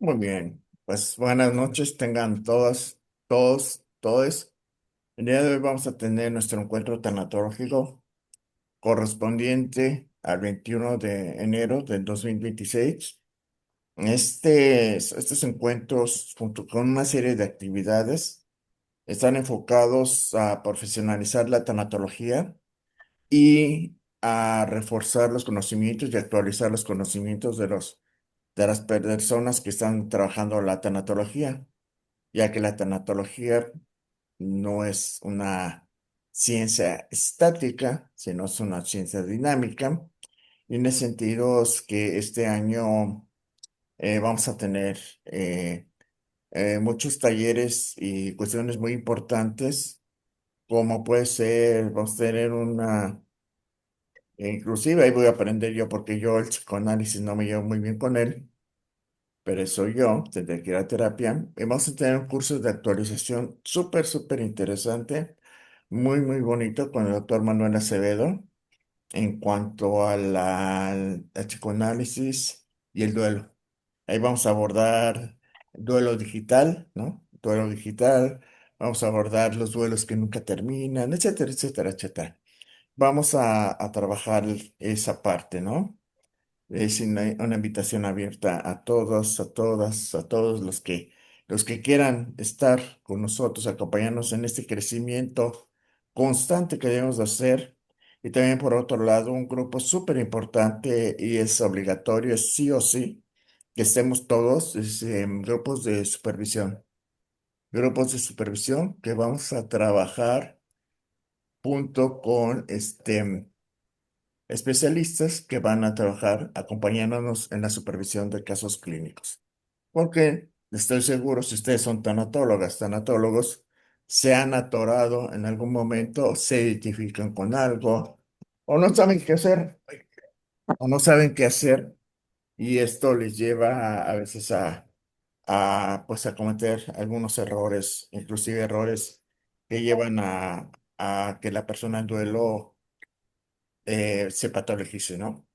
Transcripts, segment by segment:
Muy bien, pues buenas noches tengan todos. El día de hoy vamos a tener nuestro encuentro tanatológico correspondiente al 21 de enero del 2026. Estos encuentros, junto con una serie de actividades, están enfocados a profesionalizar la tanatología y a reforzar los conocimientos y actualizar los conocimientos de las personas que están trabajando la tanatología, ya que la tanatología no es una ciencia estática, sino es una ciencia dinámica. Y en ese sentido es que este año vamos a tener muchos talleres y cuestiones muy importantes, como puede ser, vamos a tener inclusive ahí voy a aprender yo, porque yo el psicoanálisis no me llevo muy bien con él, pero soy yo, tendré que ir a terapia. Y vamos a tener un curso de actualización súper interesante, muy bonito con el doctor Manuel Acevedo en cuanto a al psicoanálisis y el duelo. Ahí vamos a abordar duelo digital, ¿no? Duelo digital, vamos a abordar los duelos que nunca terminan, etcétera. Vamos a trabajar esa parte, ¿no? Es una invitación abierta a todos, a todas, a todos los que quieran estar con nosotros, acompañarnos en este crecimiento constante que debemos de hacer. Y también, por otro lado, un grupo súper importante y es obligatorio, es sí o sí, que estemos todos, grupos de supervisión. Grupos de supervisión que vamos a trabajar junto con especialistas que van a trabajar acompañándonos en la supervisión de casos clínicos. Porque estoy seguro, si ustedes son tanatólogos, se han atorado en algún momento, se identifican con algo, o no saben qué hacer, o no saben qué hacer, y esto les lleva a veces pues a cometer algunos errores, inclusive errores que llevan a que la persona en duelo se patologice, ¿no?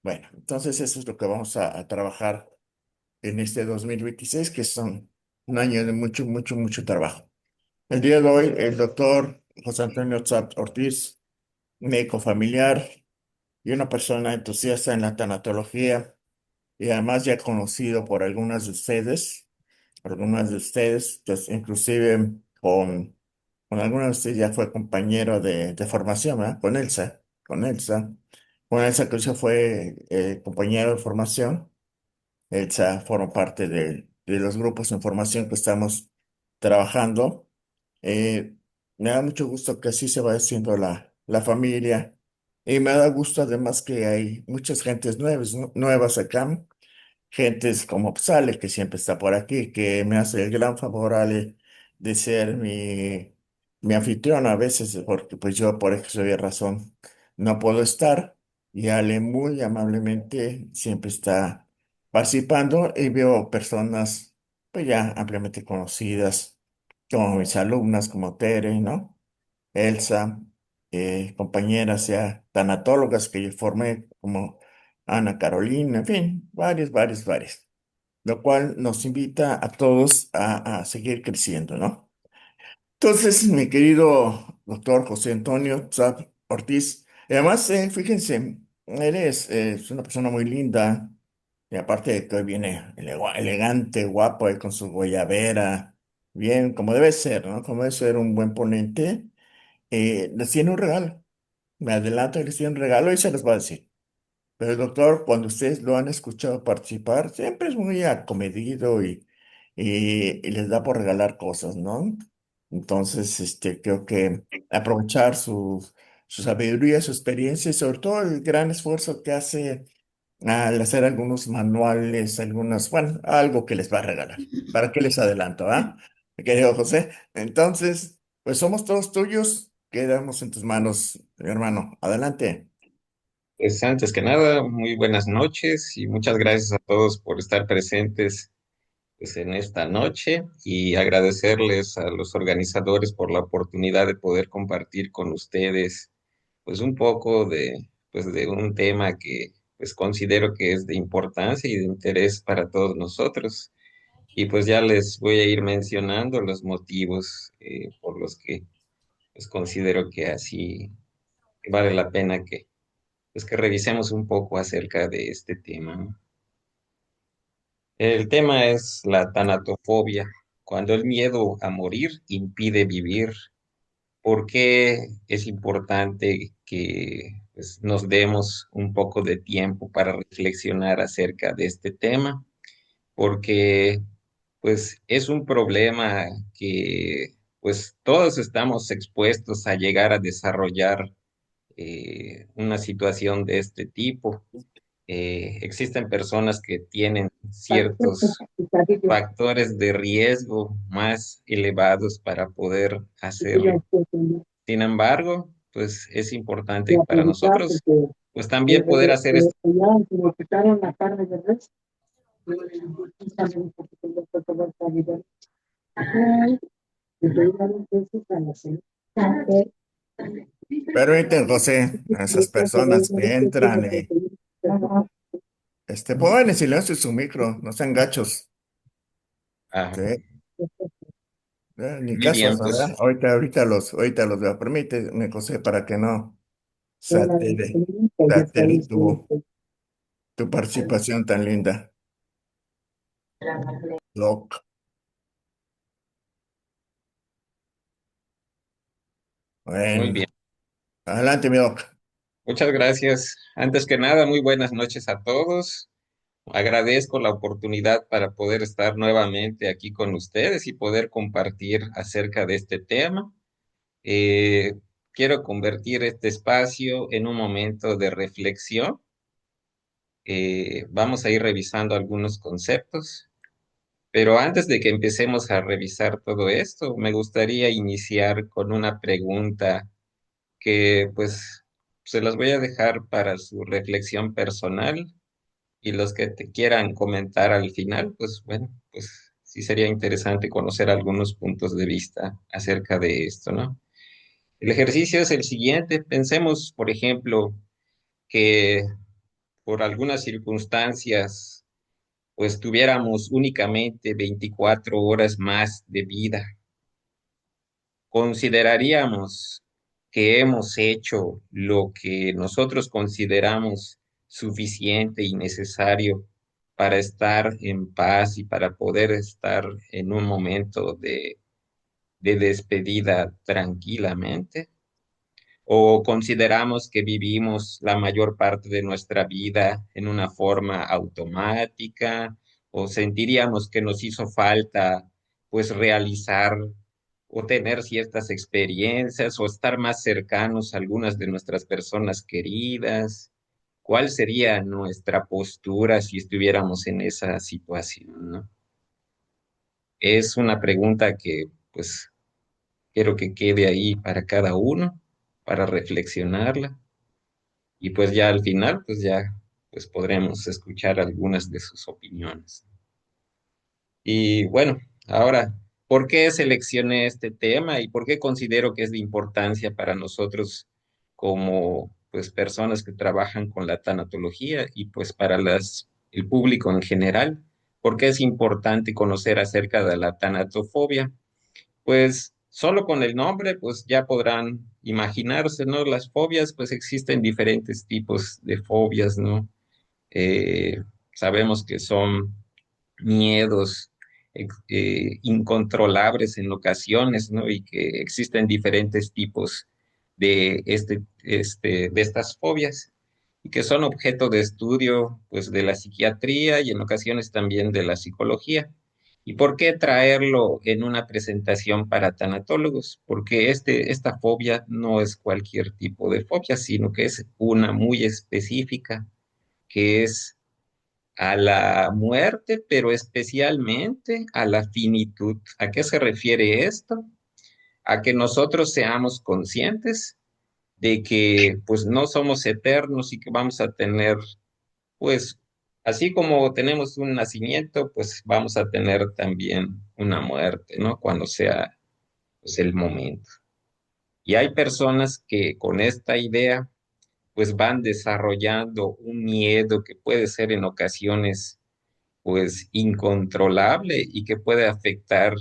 Bueno, entonces eso es lo que vamos a trabajar en este 2026, que son un año de mucho trabajo. El día de hoy, el doctor José Antonio Tzap Ortiz, médico familiar y una persona entusiasta en la tanatología, y además ya conocido por algunas de ustedes, pues inclusive con algunas de ustedes ya fue compañero de formación, ¿verdad? Con Elsa que ya fue compañero de formación. Elsa forma parte de los grupos de formación que estamos trabajando. Eh, Me da mucho gusto que así se va haciendo la familia. Y me da gusto además que hay muchas gentes nuevas, nuevas acá. Gentes como Sale, que siempre está por aquí, que me hace el gran favor, Ale, de ser mi anfitrión a veces, porque pues yo por X o Y razón no puedo estar. Y Ale muy amablemente siempre está participando y veo personas pues ya ampliamente conocidas, como mis alumnas, como Tere, ¿no? Elsa, compañeras ya tanatólogas que yo formé, como Ana Carolina, en fin, varios, lo cual nos invita a todos a seguir creciendo, ¿no? Entonces, mi querido doctor José Antonio Tzap Ortiz, además, fíjense, eres es una persona muy linda, y aparte de que hoy viene elegante, guapo, con su guayabera, bien, como debe ser, ¿no? Como debe ser un buen ponente, les tiene un regalo. Me adelanto que les tiene un regalo y se los va a decir. Pero el doctor, cuando ustedes lo han escuchado participar, siempre es muy acomedido y les da por regalar cosas, ¿no? Entonces, creo que aprovechar su sabiduría, su experiencia y sobre todo el gran esfuerzo que hace al hacer algunos manuales, bueno, algo que les va a regalar. ¿Para qué les adelanto, ah? Mi querido José. Entonces, pues somos todos tuyos. Quedamos en tus manos, mi hermano. Adelante. Pues antes que nada, muy buenas noches y muchas gracias a todos por estar presentes pues, en esta noche y agradecerles a los organizadores por la oportunidad de poder compartir con ustedes pues un poco de un tema que pues considero que es de importancia y de interés para todos nosotros. y pues ya les voy a ir mencionando los motivos por los que pues considero que así vale la pena que pues que revisemos un poco acerca de este tema, ¿no? El tema es la tanatofobia, cuando el miedo a morir impide vivir. ¿Por qué es importante que pues, nos demos un poco de tiempo para reflexionar acerca de este tema? Porque pues es un problema que pues todos estamos expuestos a llegar a desarrollar una situación de este tipo. Existen personas que tienen ciertos factores de riesgo más elevados para poder hacerlo. Sin embargo, pues es importante para nosotros, pues también poder hacer esto. Permiten, José, a esas personas que entran y pongan en silencio su micro, no sean gachos. Ah, Sí, ni muy caso, bien, pues ¿verdad? Ahorita los veo. Permíteme, José, para que no se altere tu participación tan linda. Doc. muy bien. Bueno, adelante, mi Doc. Muchas gracias. Antes que nada, muy buenas noches a todos. Agradezco la oportunidad para poder estar nuevamente aquí con ustedes y poder compartir acerca de este tema. Eh, Quiero convertir este espacio en un momento de reflexión. Vamos a ir revisando algunos conceptos, pero antes de que empecemos a revisar todo esto, me gustaría iniciar con una pregunta que pues se las voy a dejar para su reflexión personal y los que te quieran comentar al final, pues bueno, pues sí sería interesante conocer algunos puntos de vista acerca de esto, ¿no? El ejercicio es el siguiente. Pensemos, por ejemplo, que por algunas circunstancias, pues tuviéramos únicamente 24 horas más de vida. ¿Consideraríamos que hemos hecho lo que nosotros consideramos suficiente y necesario para estar en paz y para poder estar en un momento de despedida tranquilamente? ¿O consideramos que vivimos la mayor parte de nuestra vida en una forma automática? ¿O sentiríamos que nos hizo falta pues realizar o tener ciertas experiencias o estar más cercanos a algunas de nuestras personas queridas? ¿Cuál sería nuestra postura si estuviéramos en esa situación, ¿no? Es una pregunta que pues quiero que quede ahí para cada uno, para reflexionarla. Y pues ya al final, pues ya pues podremos escuchar algunas de sus opiniones. Y bueno, ahora, ¿por qué seleccioné este tema y por qué considero que es de importancia para nosotros como pues personas que trabajan con la tanatología y pues para el público en general? ¿Por qué es importante conocer acerca de la tanatofobia? Pues solo con el nombre, pues ya podrán imaginarse, ¿no? Las fobias, pues existen diferentes tipos de fobias, ¿no? Eh, Sabemos que son miedos incontrolables en ocasiones, ¿no? Y que existen diferentes tipos de de estas fobias y que son objeto de estudio, pues, de la psiquiatría y en ocasiones también de la psicología. ¿Y por qué traerlo en una presentación para tanatólogos? Porque esta fobia no es cualquier tipo de fobia, sino que es una muy específica, que es a la muerte, pero especialmente a la finitud. ¿A qué se refiere esto? A que nosotros seamos conscientes de que pues no somos eternos y que vamos a tener pues así como tenemos un nacimiento, pues vamos a tener también una muerte, ¿no? Cuando sea pues el momento. Y hay personas que con esta idea pues van desarrollando un miedo que puede ser en ocasiones pues incontrolable y que puede afectar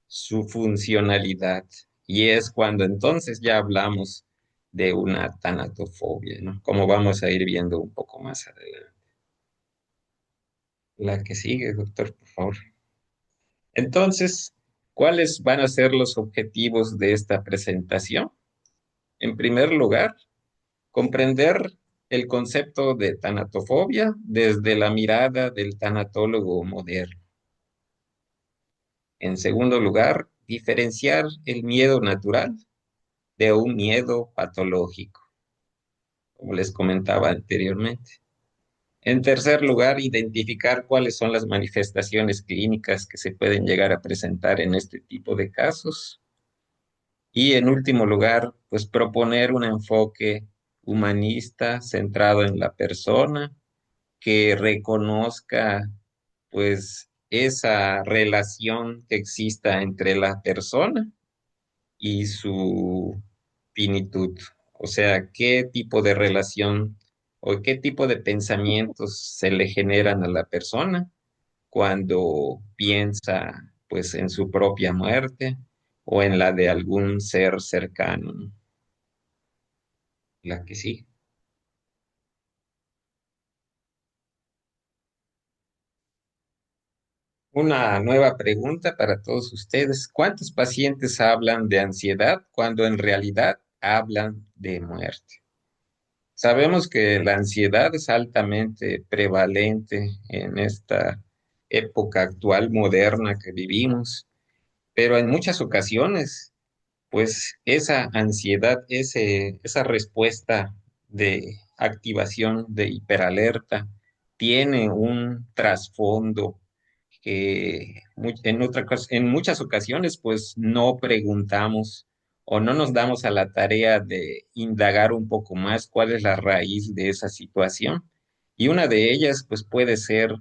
su funcionalidad. Y es cuando entonces ya hablamos de una tanatofobia, ¿no? Como vamos a ir viendo un poco más adelante. La que sigue, doctor, por favor. Entonces, ¿cuáles van a ser los objetivos de esta presentación? En primer lugar, comprender el concepto de tanatofobia desde la mirada del tanatólogo moderno. En segundo lugar, diferenciar el miedo natural de un miedo patológico, como les comentaba anteriormente. En tercer lugar, identificar cuáles son las manifestaciones clínicas que se pueden llegar a presentar en este tipo de casos. Y en último lugar, pues proponer un enfoque humanista centrado en la persona que reconozca pues esa relación que exista entre la persona y su finitud. O sea, qué tipo de relación o qué tipo de pensamientos se le generan a la persona cuando piensa pues en su propia muerte o en la de algún ser cercano, ¿no? La que sí. Una nueva pregunta para todos ustedes. ¿Cuántos pacientes hablan de ansiedad cuando en realidad hablan de muerte? Sabemos que la ansiedad es altamente prevalente en esta época actual moderna que vivimos, pero en muchas ocasiones, pues esa ansiedad, esa respuesta de activación de hiperalerta tiene un trasfondo que en muchas ocasiones pues no preguntamos o no nos damos a la tarea de indagar un poco más cuál es la raíz de esa situación. Y una de ellas pues puede ser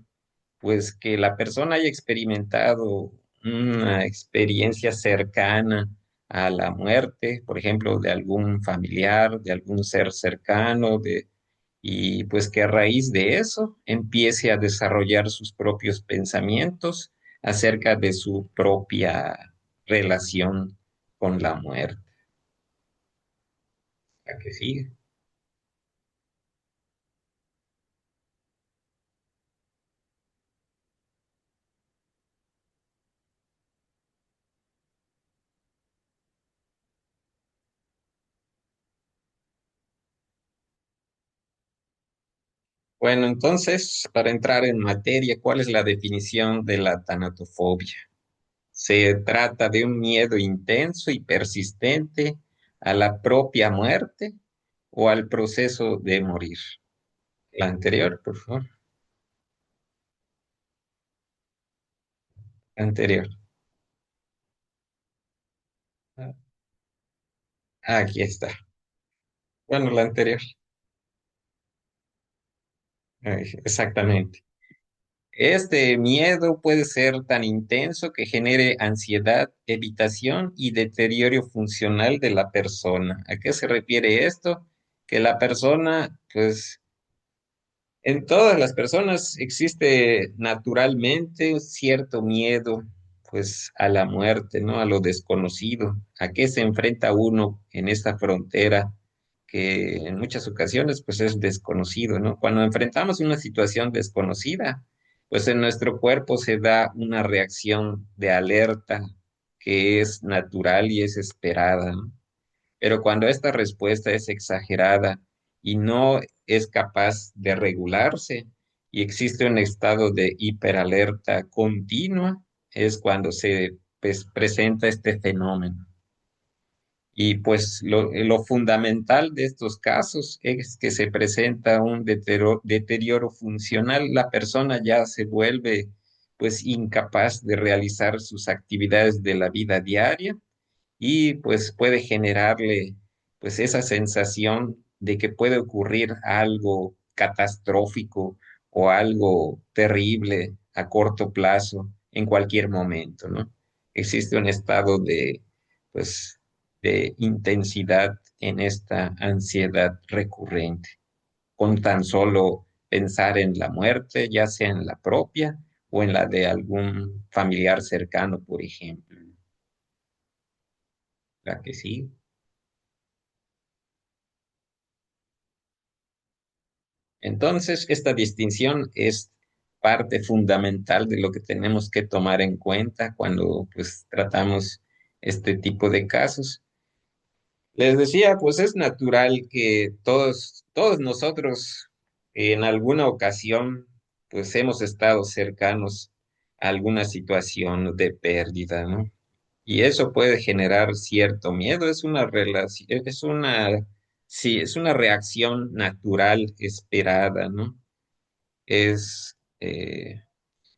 pues que la persona haya experimentado una experiencia cercana a la muerte, por ejemplo, de algún familiar, de algún ser cercano, y pues que a raíz de eso empiece a desarrollar sus propios pensamientos acerca de su propia relación con la muerte. ¿A que sigue? Bueno, entonces, para entrar en materia, ¿cuál es la definición de la tanatofobia? Se trata de un miedo intenso y persistente a la propia muerte o al proceso de morir. La anterior, por favor. Anterior. Ah, aquí está. Bueno, la anterior. Exactamente. Este miedo puede ser tan intenso que genere ansiedad, evitación y deterioro funcional de la persona. ¿A qué se refiere esto? Que la persona, pues, en todas las personas existe naturalmente cierto miedo, pues, a la muerte, ¿no? A lo desconocido. ¿A qué se enfrenta uno en esta frontera que en muchas ocasiones, pues, es desconocido, ¿no? Cuando enfrentamos una situación desconocida, pues en nuestro cuerpo se da una reacción de alerta que es natural y es esperada, ¿no? Pero cuando esta respuesta es exagerada y no es capaz de regularse y existe un estado de hiperalerta continua, es cuando se pues, presenta este fenómeno. Y pues lo fundamental de estos casos es que se presenta un deterioro funcional, la persona ya se vuelve pues incapaz de realizar sus actividades de la vida diaria y pues puede generarle pues esa sensación de que puede ocurrir algo catastrófico o algo terrible a corto plazo en cualquier momento, ¿no? Existe un estado de pues de intensidad en esta ansiedad recurrente, con tan solo pensar en la muerte, ya sea en la propia o en la de algún familiar cercano, por ejemplo. La que sí. Entonces, esta distinción es parte fundamental de lo que tenemos que tomar en cuenta cuando pues tratamos este tipo de casos. Les decía, pues es natural que todos nosotros en alguna ocasión pues hemos estado cercanos a alguna situación de pérdida, ¿no? Y eso puede generar cierto miedo, es una relación, sí, es una reacción natural esperada, ¿no? Es,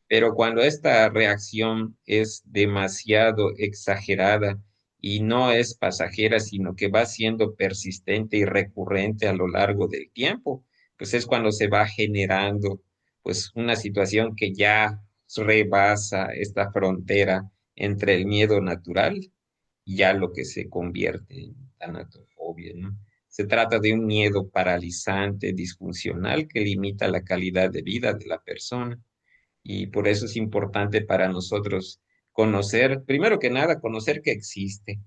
pero cuando esta reacción es demasiado exagerada y no es pasajera, sino que va siendo persistente y recurrente a lo largo del tiempo, pues es cuando se va generando pues una situación que ya rebasa esta frontera entre el miedo natural y ya lo que se convierte en tanatofobia, ¿no? Se trata de un miedo paralizante, disfuncional, que limita la calidad de vida de la persona. Y por eso es importante para nosotros conocer, primero que nada, conocer que existe,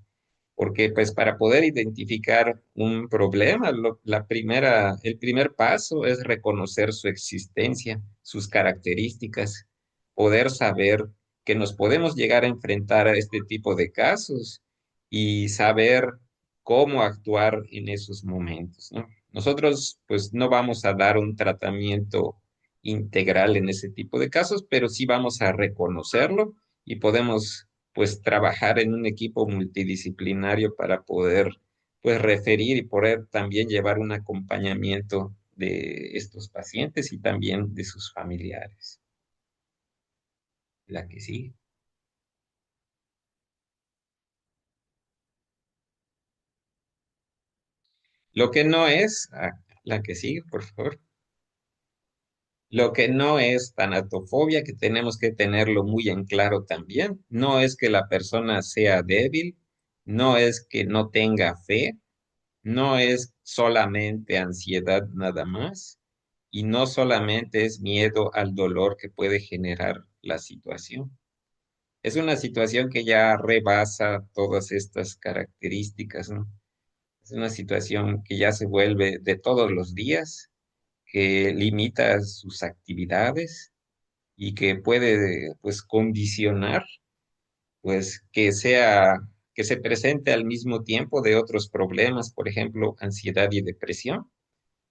porque pues para poder identificar un problema, el primer paso es reconocer su existencia, sus características, poder saber que nos podemos llegar a enfrentar a este tipo de casos y saber cómo actuar en esos momentos, ¿no? Nosotros pues no vamos a dar un tratamiento integral en ese tipo de casos, pero sí vamos a reconocerlo y podemos pues trabajar en un equipo multidisciplinario para poder pues referir y poder también llevar un acompañamiento de estos pacientes y también de sus familiares. La que sí. Lo que no es, la que sigue, por favor. Lo que no es tanatofobia, que tenemos que tenerlo muy en claro también, no es que la persona sea débil, no es que no tenga fe, no es solamente ansiedad nada más y no solamente es miedo al dolor que puede generar la situación. Es una situación que ya rebasa todas estas características, ¿no? Es una situación que ya se vuelve de todos los días, que limita sus actividades y que puede, pues, condicionar, pues, que se presente al mismo tiempo de otros problemas, por ejemplo, ansiedad y depresión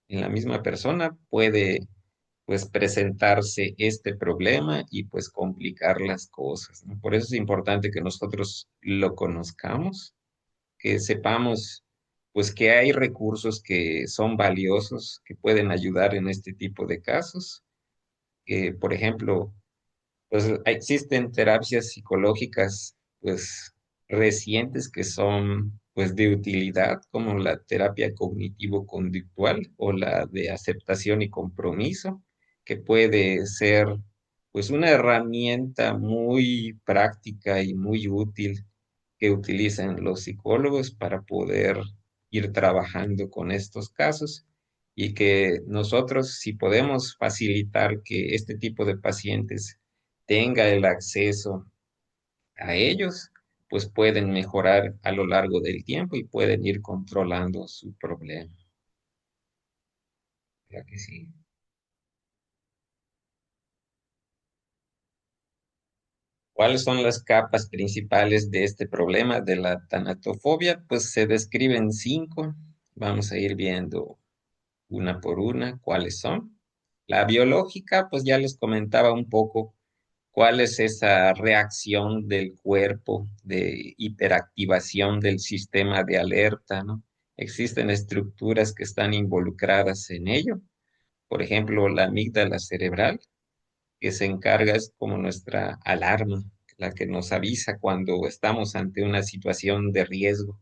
en la misma persona puede pues presentarse este problema y pues complicar las cosas, ¿no? Por eso es importante que nosotros lo conozcamos, que sepamos pues que hay recursos que son valiosos, que pueden ayudar en este tipo de casos, que por ejemplo pues existen terapias psicológicas, pues, recientes que son, pues, de utilidad, como la terapia cognitivo-conductual o la de aceptación y compromiso, que puede ser, pues, una herramienta muy práctica y muy útil que utilizan los psicólogos para poder ir trabajando con estos casos y que nosotros, si podemos facilitar que este tipo de pacientes tenga el acceso a ellos, pues pueden mejorar a lo largo del tiempo y pueden ir controlando su problema. ¿Verdad que sí? ¿Cuáles son las capas principales de este problema de la tanatofobia? Pues se describen cinco. Vamos a ir viendo una por una cuáles son. La biológica, pues ya les comentaba un poco cuál es esa reacción del cuerpo de hiperactivación del sistema de alerta, ¿no? Existen estructuras que están involucradas en ello. Por ejemplo, la amígdala cerebral, que se encarga, es como nuestra alarma, la que nos avisa cuando estamos ante una situación de riesgo.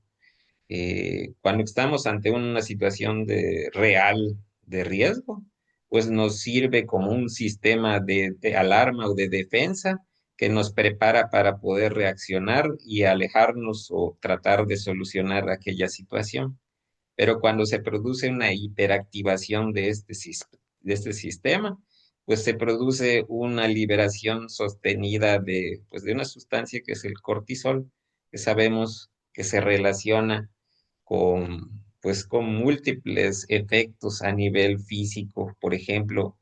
Cuando estamos ante una situación de real de riesgo, pues nos sirve como un sistema de alarma o de defensa que nos prepara para poder reaccionar y alejarnos o tratar de solucionar aquella situación. Pero cuando se produce una hiperactivación de de este sistema, pues se produce una liberación sostenida pues de una sustancia que es el cortisol, que sabemos que se relaciona con múltiples efectos a nivel físico. Por ejemplo,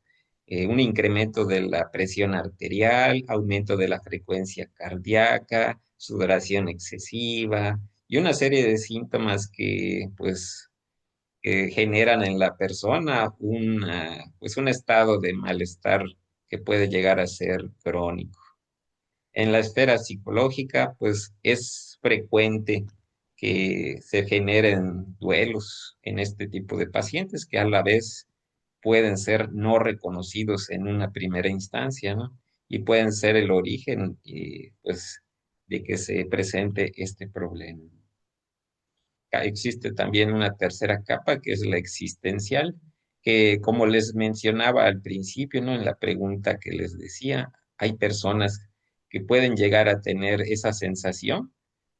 un incremento de la presión arterial, aumento de la frecuencia cardíaca, sudoración excesiva y una serie de síntomas que pues generan en la persona pues un estado de malestar que puede llegar a ser crónico. En la esfera psicológica, pues es frecuente que se generen duelos en este tipo de pacientes que a la vez pueden ser no reconocidos en una primera instancia, ¿no? Y pueden ser el origen, pues, de que se presente este problema. Existe también una tercera capa que es la existencial, que como les mencionaba al principio, ¿no? En la pregunta que les decía, hay personas que pueden llegar a tener esa sensación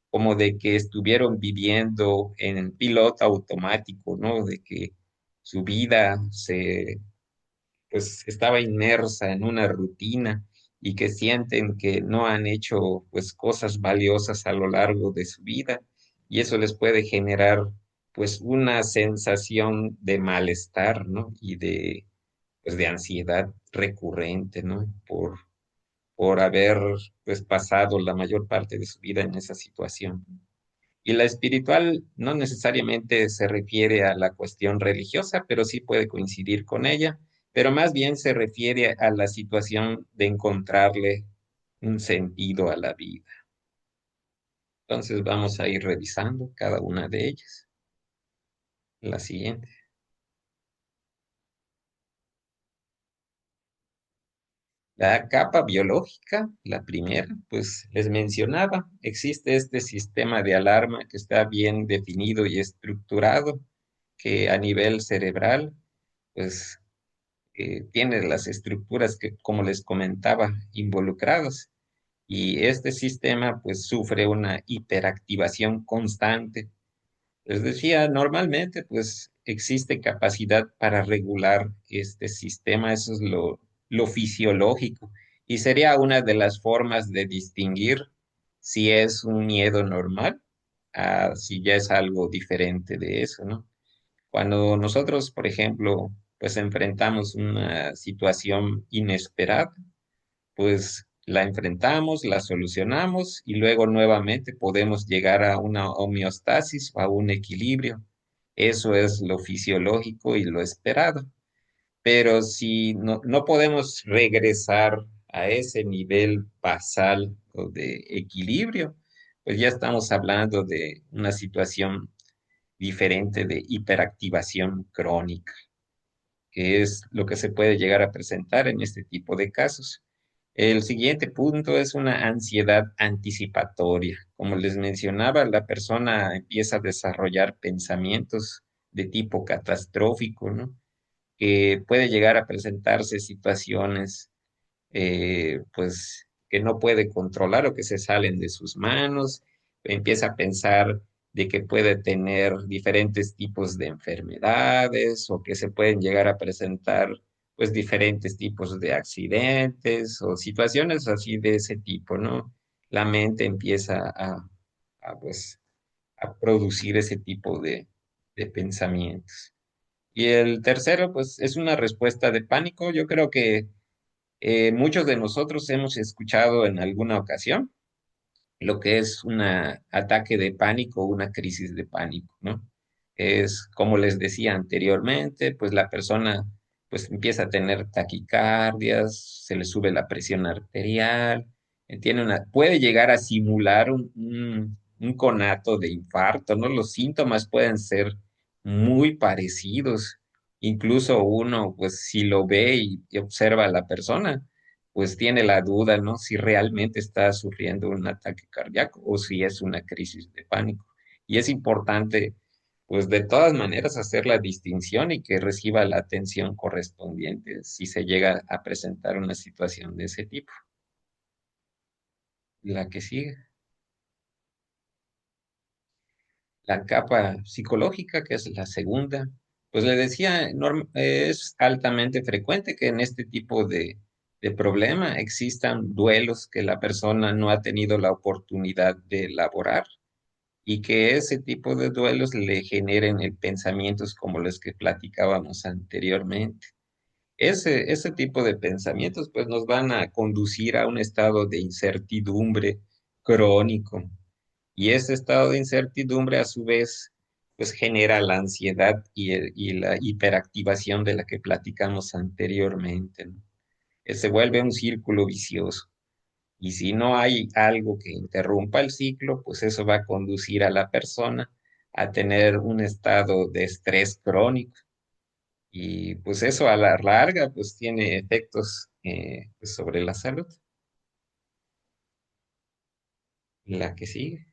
como de que estuvieron viviendo en piloto automático, ¿no? De que su vida pues estaba inmersa en una rutina y que sienten que no han hecho pues cosas valiosas a lo largo de su vida y eso les puede generar pues una sensación de malestar, ¿no? Y de ansiedad recurrente, ¿no? Por haber pues pasado la mayor parte de su vida en esa situación. Y la espiritual no necesariamente se refiere a la cuestión religiosa, pero sí puede coincidir con ella, pero más bien se refiere a la situación de encontrarle un sentido a la vida. Entonces vamos a ir revisando cada una de ellas. La siguiente. La capa biológica, la primera, pues les mencionaba, existe este sistema de alarma que está bien definido y estructurado, que a nivel cerebral, pues tiene las estructuras que, como les comentaba, involucradas. Y este sistema pues sufre una hiperactivación constante. Les decía, normalmente pues existe capacidad para regular este sistema, eso es lo fisiológico. Y sería una de las formas de distinguir si es un miedo normal a si ya es algo diferente de eso, ¿no? Cuando nosotros, por ejemplo, pues enfrentamos una situación inesperada, pues la enfrentamos, la solucionamos y luego nuevamente podemos llegar a una homeostasis o a un equilibrio. Eso es lo fisiológico y lo esperado. Pero si no podemos regresar a ese nivel basal o de equilibrio, pues ya estamos hablando de una situación diferente de hiperactivación crónica, que es lo que se puede llegar a presentar en este tipo de casos. El siguiente punto es una ansiedad anticipatoria. Como les mencionaba, la persona empieza a desarrollar pensamientos de tipo catastrófico, ¿no? Que puede llegar a presentarse situaciones pues que no puede controlar o que se salen de sus manos, empieza a pensar de que puede tener diferentes tipos de enfermedades o que se pueden llegar a presentar pues diferentes tipos de accidentes o situaciones así de ese tipo, ¿no? La mente empieza pues, a producir ese tipo de pensamientos. Y el tercero, pues, es una respuesta de pánico. Yo creo que muchos de nosotros hemos escuchado en alguna ocasión lo que es un ataque de pánico, una crisis de pánico, ¿no? Es como les decía anteriormente, pues la persona pues empieza a tener taquicardias, se le sube la presión arterial, puede llegar a simular un conato de infarto, ¿no? Los síntomas pueden ser muy parecidos. Incluso uno, pues si lo ve y observa a la persona, pues tiene la duda, ¿no? Si realmente está sufriendo un ataque cardíaco o si es una crisis de pánico. Y es importante, pues de todas maneras, hacer la distinción y que reciba la atención correspondiente si se llega a presentar una situación de ese tipo. La que sigue, la capa psicológica, que es la segunda, Pues le decía, es altamente frecuente que en este tipo de problema existan duelos que la persona no ha tenido la oportunidad de elaborar y que ese tipo de duelos le generen pensamientos como los que platicábamos anteriormente. Ese tipo de pensamientos pues nos van a conducir a un estado de incertidumbre crónico y ese estado de incertidumbre a su vez pues genera la ansiedad y la hiperactivación de la que platicamos anteriormente, ¿no? Se vuelve un círculo vicioso. Y si no hay algo que interrumpa el ciclo, pues eso va a conducir a la persona a tener un estado de estrés crónico. Y pues eso a la larga pues tiene efectos pues, sobre la salud. La que sigue.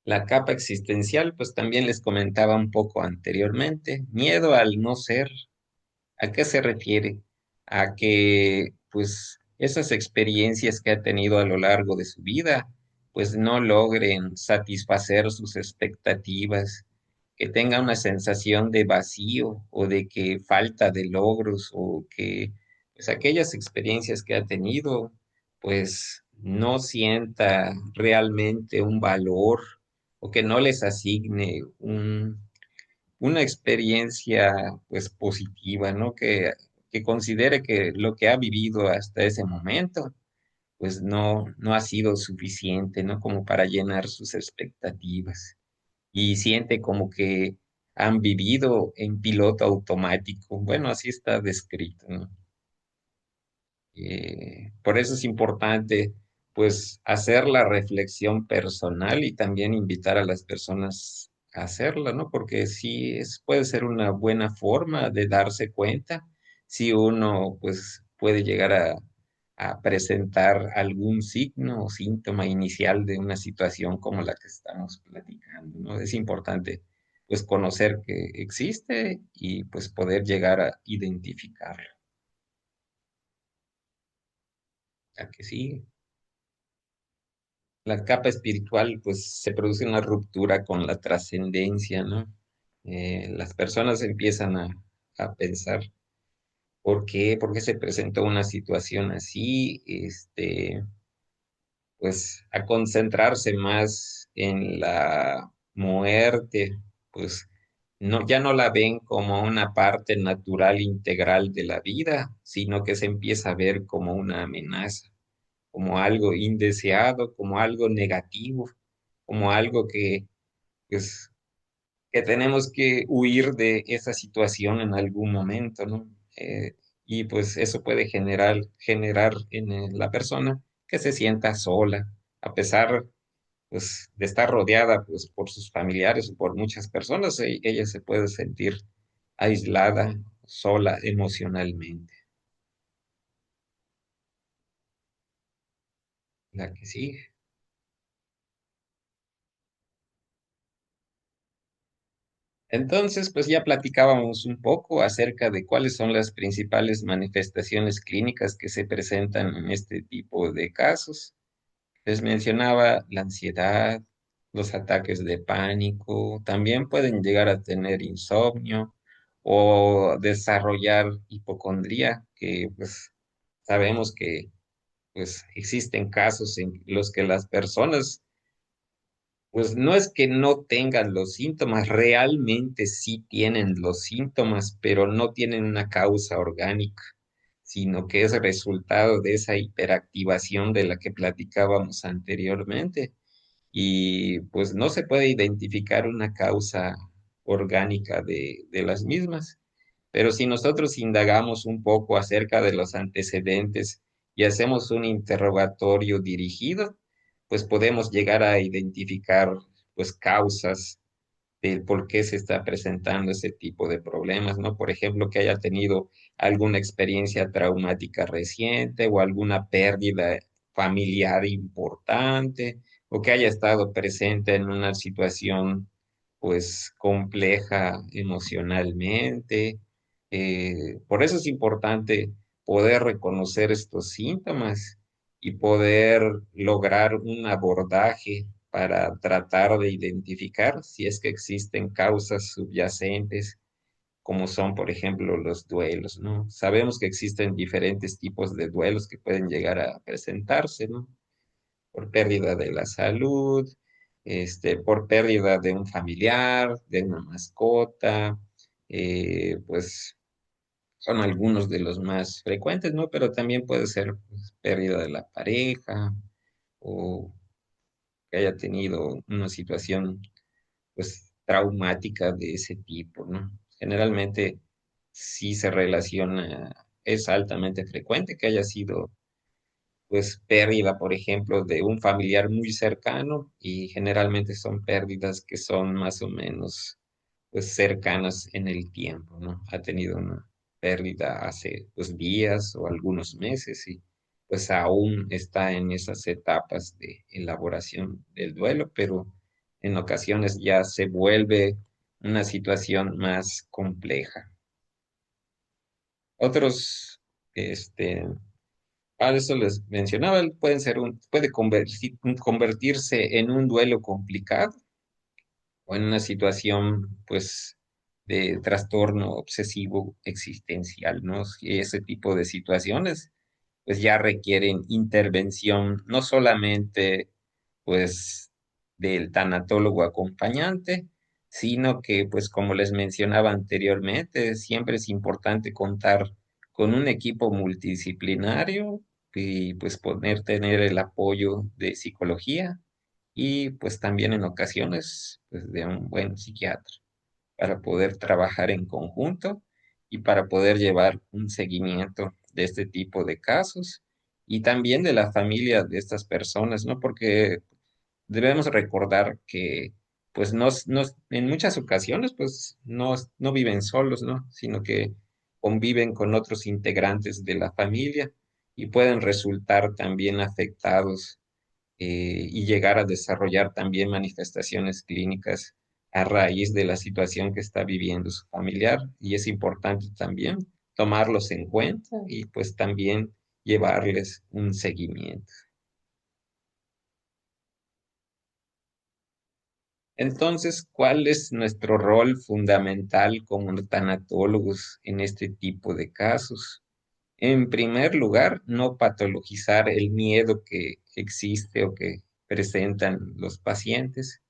La capa existencial, pues también les comentaba un poco anteriormente. Miedo al no ser. ¿A qué se refiere? A que, pues, esas experiencias que ha tenido a lo largo de su vida, pues no logren satisfacer sus expectativas, que tenga una sensación de vacío o de que falta de logros o que, pues, aquellas experiencias que ha tenido, pues, no sienta realmente un valor o que no les asigne una experiencia pues positiva, ¿no? Que considere que lo que ha vivido hasta ese momento pues no ha sido suficiente, ¿no? Como para llenar sus expectativas. Y siente como que han vivido en piloto automático. Bueno, así está descrito, ¿no? Por eso es importante, pues, hacer la reflexión personal y también invitar a las personas a hacerla, ¿no? Porque sí puede ser una buena forma de darse cuenta si uno, pues, puede llegar a presentar algún signo o síntoma inicial de una situación como la que estamos platicando, ¿no? Es importante, pues, conocer que existe y, pues, poder llegar a identificarlo. ¿A que sí? La capa espiritual, pues se produce una ruptura con la trascendencia, ¿no? Las personas empiezan a pensar, ¿por qué? ¿Por qué se presentó una situación así? Pues a concentrarse más en la muerte, pues no, ya no la ven como una parte natural integral de la vida, sino que se empieza a ver como una amenaza, como algo indeseado, como algo negativo, como algo pues, que tenemos que huir de esa situación en algún momento, ¿no? Y pues eso puede generar en la persona que se sienta sola, a pesar pues, de estar rodeada pues, por sus familiares o por muchas personas, ella se puede sentir aislada, sola emocionalmente. La que sigue. Entonces, pues ya platicábamos un poco acerca de cuáles son las principales manifestaciones clínicas que se presentan en este tipo de casos. Les mencionaba la ansiedad, los ataques de pánico, también pueden llegar a tener insomnio o desarrollar hipocondría, que pues sabemos que pues existen casos en los que las personas pues no es que no tengan los síntomas, realmente sí tienen los síntomas, pero no tienen una causa orgánica, sino que es resultado de esa hiperactivación de la que platicábamos anteriormente. Y pues no se puede identificar una causa orgánica de las mismas. Pero si nosotros indagamos un poco acerca de los antecedentes y hacemos un interrogatorio dirigido, pues podemos llegar a identificar pues causas del por qué se está presentando ese tipo de problemas, ¿no? Por ejemplo, que haya tenido alguna experiencia traumática reciente o alguna pérdida familiar importante o que haya estado presente en una situación pues compleja emocionalmente. Por eso es importante poder reconocer estos síntomas y poder lograr un abordaje para tratar de identificar si es que existen causas subyacentes, como son, por ejemplo, los duelos, ¿no? Sabemos que existen diferentes tipos de duelos que pueden llegar a presentarse, ¿no? Por pérdida de la salud, por pérdida de un familiar, de una mascota, pues son algunos de los más frecuentes, ¿no? Pero también puede ser pues, pérdida de la pareja o que haya tenido una situación pues traumática de ese tipo, ¿no? Generalmente sí se relaciona, es altamente frecuente que haya sido pues pérdida, por ejemplo, de un familiar muy cercano y generalmente son pérdidas que son más o menos pues cercanas en el tiempo, ¿no? Ha tenido una pérdida hace pues días o algunos meses y pues aún está en esas etapas de elaboración del duelo, pero en ocasiones ya se vuelve una situación más compleja. Otros, este, eso les mencionaba, puede convertirse en un duelo complicado o en una situación, pues, de trastorno obsesivo existencial, ¿no? Y ese tipo de situaciones, pues, ya requieren intervención, no solamente, pues, del tanatólogo acompañante, sino que, pues, como les mencionaba anteriormente, siempre es importante contar con un equipo multidisciplinario y, pues, tener el apoyo de psicología y pues también en ocasiones pues, de un buen psiquiatra para poder trabajar en conjunto y para poder llevar un seguimiento de este tipo de casos y también de la familia de estas personas, ¿no? Porque debemos recordar que pues en muchas ocasiones pues no viven solos, ¿no? Sino que conviven con otros integrantes de la familia y pueden resultar también afectados y llegar a desarrollar también manifestaciones clínicas a raíz de la situación que está viviendo su familiar. Y es importante también tomarlos en cuenta y pues también llevarles un seguimiento. Entonces, ¿cuál es nuestro rol fundamental como tanatólogos en este tipo de casos? En primer lugar, no patologizar el miedo que existe o que presentan los pacientes,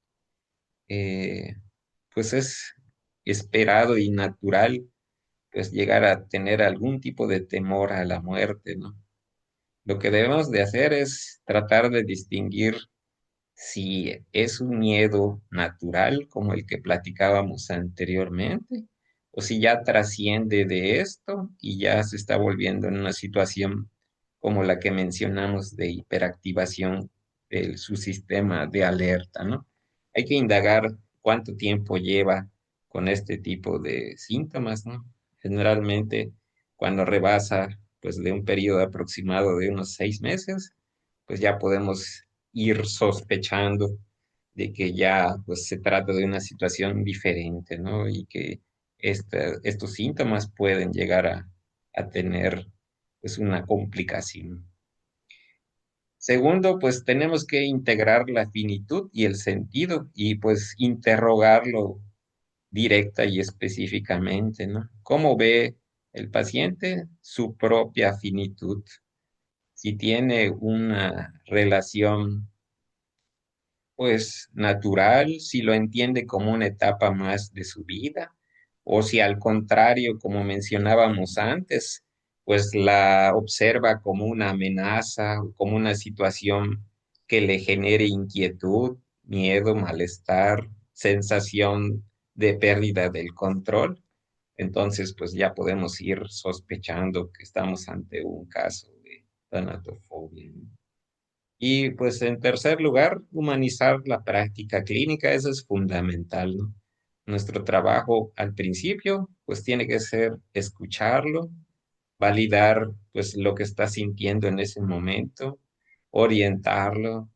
eh, pues es esperado y natural, pues llegar a tener algún tipo de temor a la muerte, ¿no? Lo que debemos de hacer es tratar de distinguir si es un miedo natural como el que platicábamos anteriormente, o si ya trasciende de esto y ya se está volviendo en una situación como la que mencionamos de hiperactivación de su sistema de alerta, ¿no? Hay que indagar cuánto tiempo lleva con este tipo de síntomas, ¿no? Generalmente, cuando rebasa, pues, de un periodo aproximado de unos 6 meses, pues ya podemos ir sospechando de que ya pues se trata de una situación diferente, ¿no? Y que estos síntomas pueden llegar a tener pues una complicación. Segundo, pues tenemos que integrar la finitud y el sentido y pues interrogarlo directa y específicamente, ¿no? ¿Cómo ve el paciente su propia finitud? Si tiene una relación pues natural, si lo entiende como una etapa más de su vida, o si al contrario, como mencionábamos antes, pues la observa como una amenaza, o como una situación que le genere inquietud, miedo, malestar, sensación de pérdida del control. Entonces, pues ya podemos ir sospechando que estamos ante un caso de tanatofobia, ¿no? Y pues en tercer lugar, humanizar la práctica clínica, eso es fundamental, ¿no? Nuestro trabajo al principio, pues tiene que ser escucharlo, validar pues lo que está sintiendo en ese momento, orientarlo,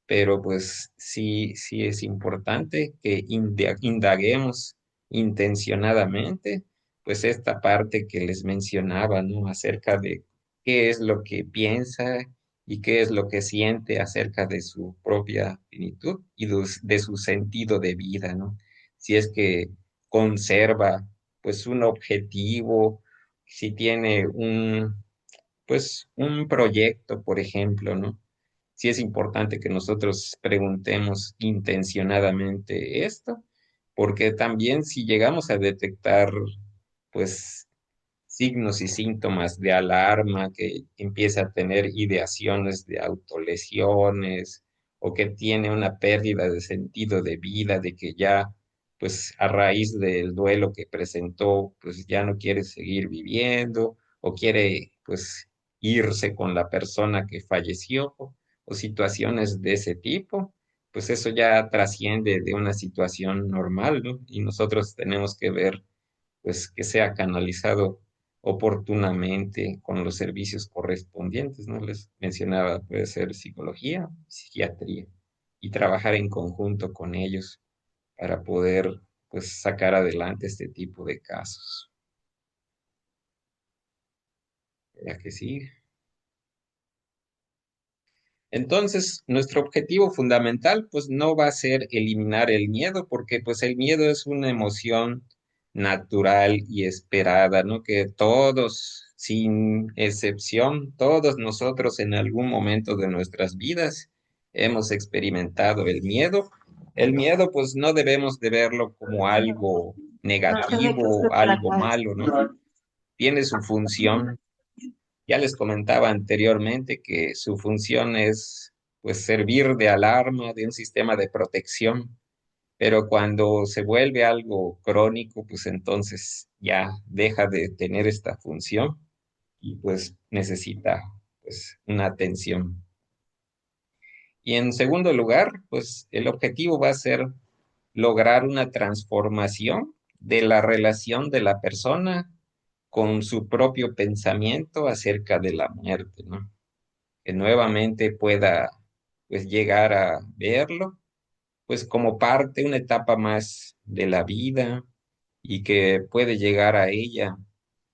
pero pues sí es importante que indaguemos intencionadamente, pues esta parte que les mencionaba, ¿no? Acerca de qué es lo que piensa y qué es lo que siente acerca de su propia finitud y de su sentido de vida, ¿no? Si es que conserva pues un objetivo, si tiene pues un proyecto, por ejemplo, ¿no? Sí es importante que nosotros preguntemos intencionadamente esto, porque también si llegamos a detectar, pues, signos y síntomas de alarma, que empieza a tener ideaciones de autolesiones o que tiene una pérdida de sentido de vida, de que ya, pues a raíz del duelo que presentó, pues ya no quiere seguir viviendo o quiere, pues, irse con la persona que falleció o situaciones de ese tipo. Pues eso ya trasciende de una situación normal, ¿no? Y nosotros tenemos que ver pues que sea canalizado oportunamente con los servicios correspondientes, ¿no? Les mencionaba, puede ser psicología, psiquiatría, y trabajar en conjunto con ellos para poder, pues, sacar adelante este tipo de casos. ¿Ya que sí? Entonces, nuestro objetivo fundamental, pues no va a ser eliminar el miedo, porque pues el miedo es una emoción natural y esperada, ¿no? Que todos, sin excepción, todos nosotros en algún momento de nuestras vidas hemos experimentado el miedo. El miedo, pues no debemos de verlo como algo negativo, algo malo, ¿no? Tiene su función. Ya les comentaba anteriormente que su función es pues servir de alarma, de un sistema de protección, pero cuando se vuelve algo crónico, pues entonces ya deja de tener esta función y pues necesita pues una atención. Y en segundo lugar, pues el objetivo va a ser lograr una transformación de la relación de la persona con su propio pensamiento acerca de la muerte, ¿no? Que nuevamente pueda pues llegar a verlo pues como parte, una etapa más de la vida y que puede llegar a ella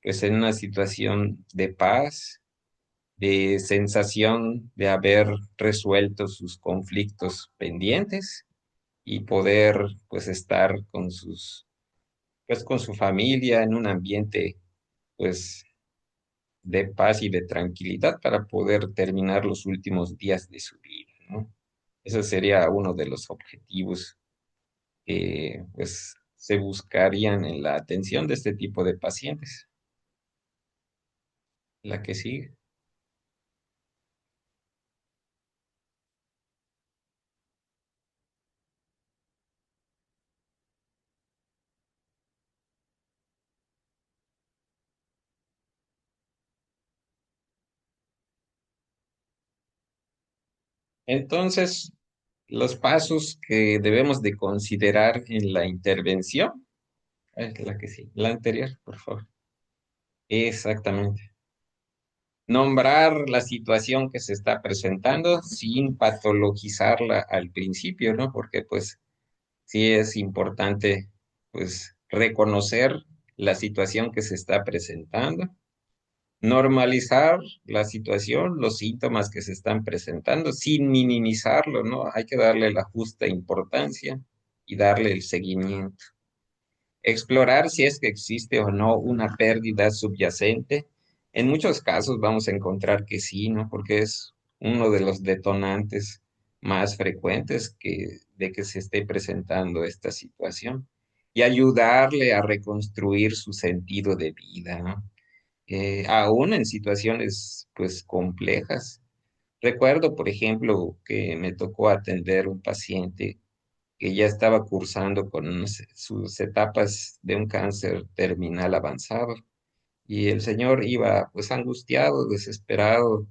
pues en una situación de paz, de sensación de haber resuelto sus conflictos pendientes y poder pues estar con sus pues con su familia en un ambiente pues de paz y de tranquilidad para poder terminar los últimos días de su vida, ¿no? Ese sería uno de los objetivos que pues se buscarían en la atención de este tipo de pacientes. La que sigue. Entonces, los pasos que debemos de considerar en la intervención, es la que sí, la anterior, por favor. Exactamente. Nombrar la situación que se está presentando sin patologizarla al principio, ¿no? Porque pues sí es importante pues reconocer la situación que se está presentando, normalizar la situación, los síntomas que se están presentando sin minimizarlo, ¿no? Hay que darle la justa importancia y darle el seguimiento. Explorar si es que existe o no una pérdida subyacente. En muchos casos vamos a encontrar que sí, ¿no? Porque es uno de los detonantes más frecuentes de que se esté presentando esta situación. Y ayudarle a reconstruir su sentido de vida, ¿no? Aún en situaciones pues complejas. Recuerdo, por ejemplo, que me tocó atender un paciente que ya estaba cursando con sus etapas de un cáncer terminal avanzado. Y el señor iba pues angustiado, desesperado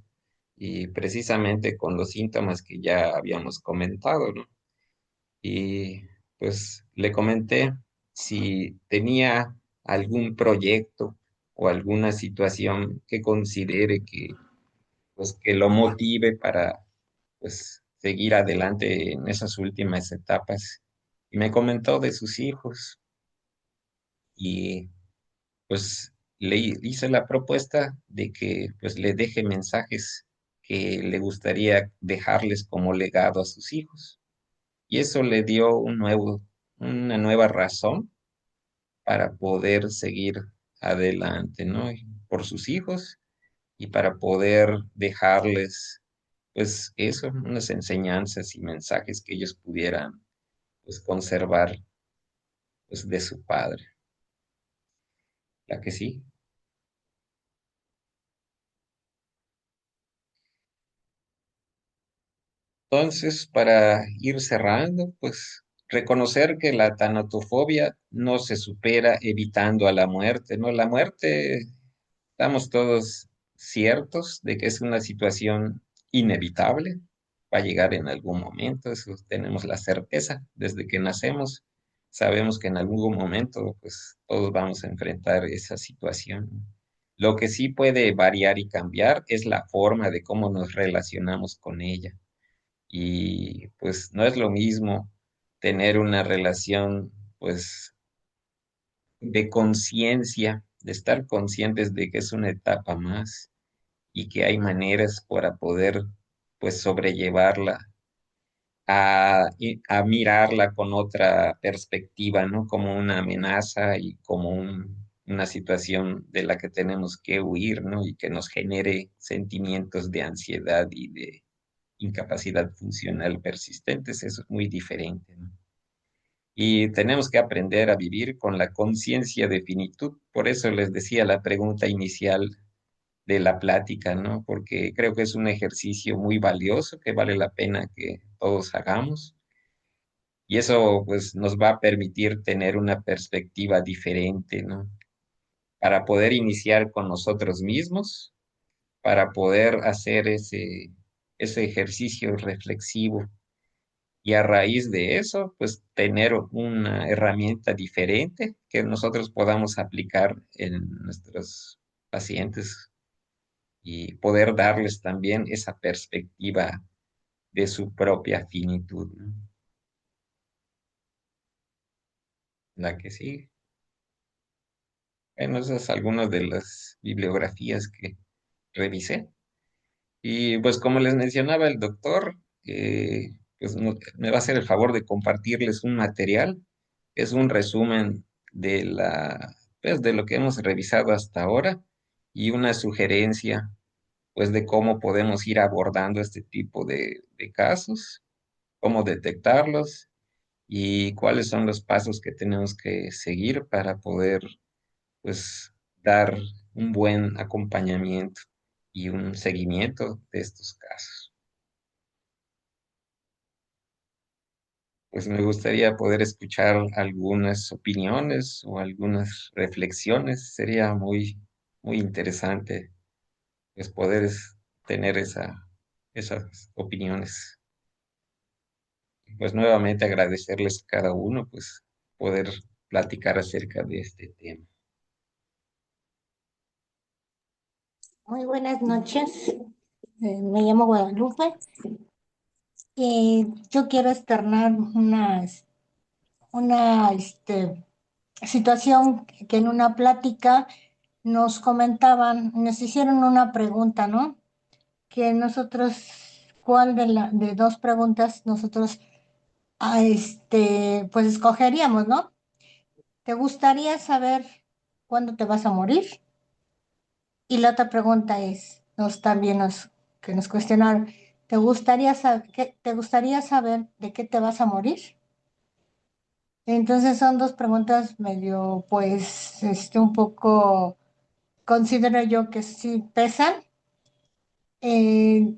y precisamente con los síntomas que ya habíamos comentado, ¿no? Y pues le comenté si tenía algún proyecto o alguna situación que considere que pues que lo motive para pues seguir adelante en esas últimas etapas. Y me comentó de sus hijos y pues le hice la propuesta de que pues le deje mensajes que le gustaría dejarles como legado a sus hijos. Y eso le dio una nueva razón para poder seguir adelante, ¿no? Y por sus hijos y para poder dejarles, pues eso, unas enseñanzas y mensajes que ellos pudieran, pues, conservar, pues, de su padre. ¿La que sí? Entonces, para ir cerrando, pues reconocer que la tanatofobia no se supera evitando a la muerte, ¿no? La muerte, estamos todos ciertos de que es una situación inevitable, va a llegar en algún momento, eso tenemos la certeza, desde que nacemos, sabemos que en algún momento, pues todos vamos a enfrentar esa situación. Lo que sí puede variar y cambiar es la forma de cómo nos relacionamos con ella. Y pues no es lo mismo tener una relación pues de conciencia, de estar conscientes de que es una etapa más y que hay maneras para poder pues sobrellevarla, a mirarla con otra perspectiva, ¿no? Como una amenaza y como una situación de la que tenemos que huir, ¿no? Y que nos genere sentimientos de ansiedad y de incapacidad funcional persistentes, eso es muy diferente, ¿no? Y tenemos que aprender a vivir con la conciencia de finitud. Por eso les decía la pregunta inicial de la plática, ¿no? Porque creo que es un ejercicio muy valioso que vale la pena que todos hagamos. Y eso pues nos va a permitir tener una perspectiva diferente, ¿no? Para poder iniciar con nosotros mismos, para poder hacer ese ejercicio reflexivo y a raíz de eso, pues tener una herramienta diferente que nosotros podamos aplicar en nuestros pacientes y poder darles también esa perspectiva de su propia finitud, ¿no? La que sí. Bueno, esas son algunas de las bibliografías que revisé. Y pues como les mencionaba el doctor, pues me va a hacer el favor de compartirles un material. Es un resumen de pues, de lo que hemos revisado hasta ahora y una sugerencia pues de cómo podemos ir abordando este tipo de casos, cómo detectarlos y cuáles son los pasos que tenemos que seguir para poder pues dar un buen acompañamiento y un seguimiento de estos casos. Pues me gustaría poder escuchar algunas opiniones o algunas reflexiones. Sería muy interesante pues poder tener esas opiniones. Pues nuevamente agradecerles a cada uno pues poder platicar acerca de este tema. Muy buenas noches. Me llamo Guadalupe y yo quiero externar una situación que en una plática nos comentaban, nos hicieron una pregunta, ¿no? Que nosotros, ¿cuál de dos preguntas nosotros pues escogeríamos, ¿no? ¿Te gustaría saber cuándo te vas a morir? Y la otra pregunta es, que nos cuestionaron, ¿te gustaría saber de qué te vas a morir? Entonces son dos preguntas medio, pues, un poco, considero yo que sí pesan. Eh,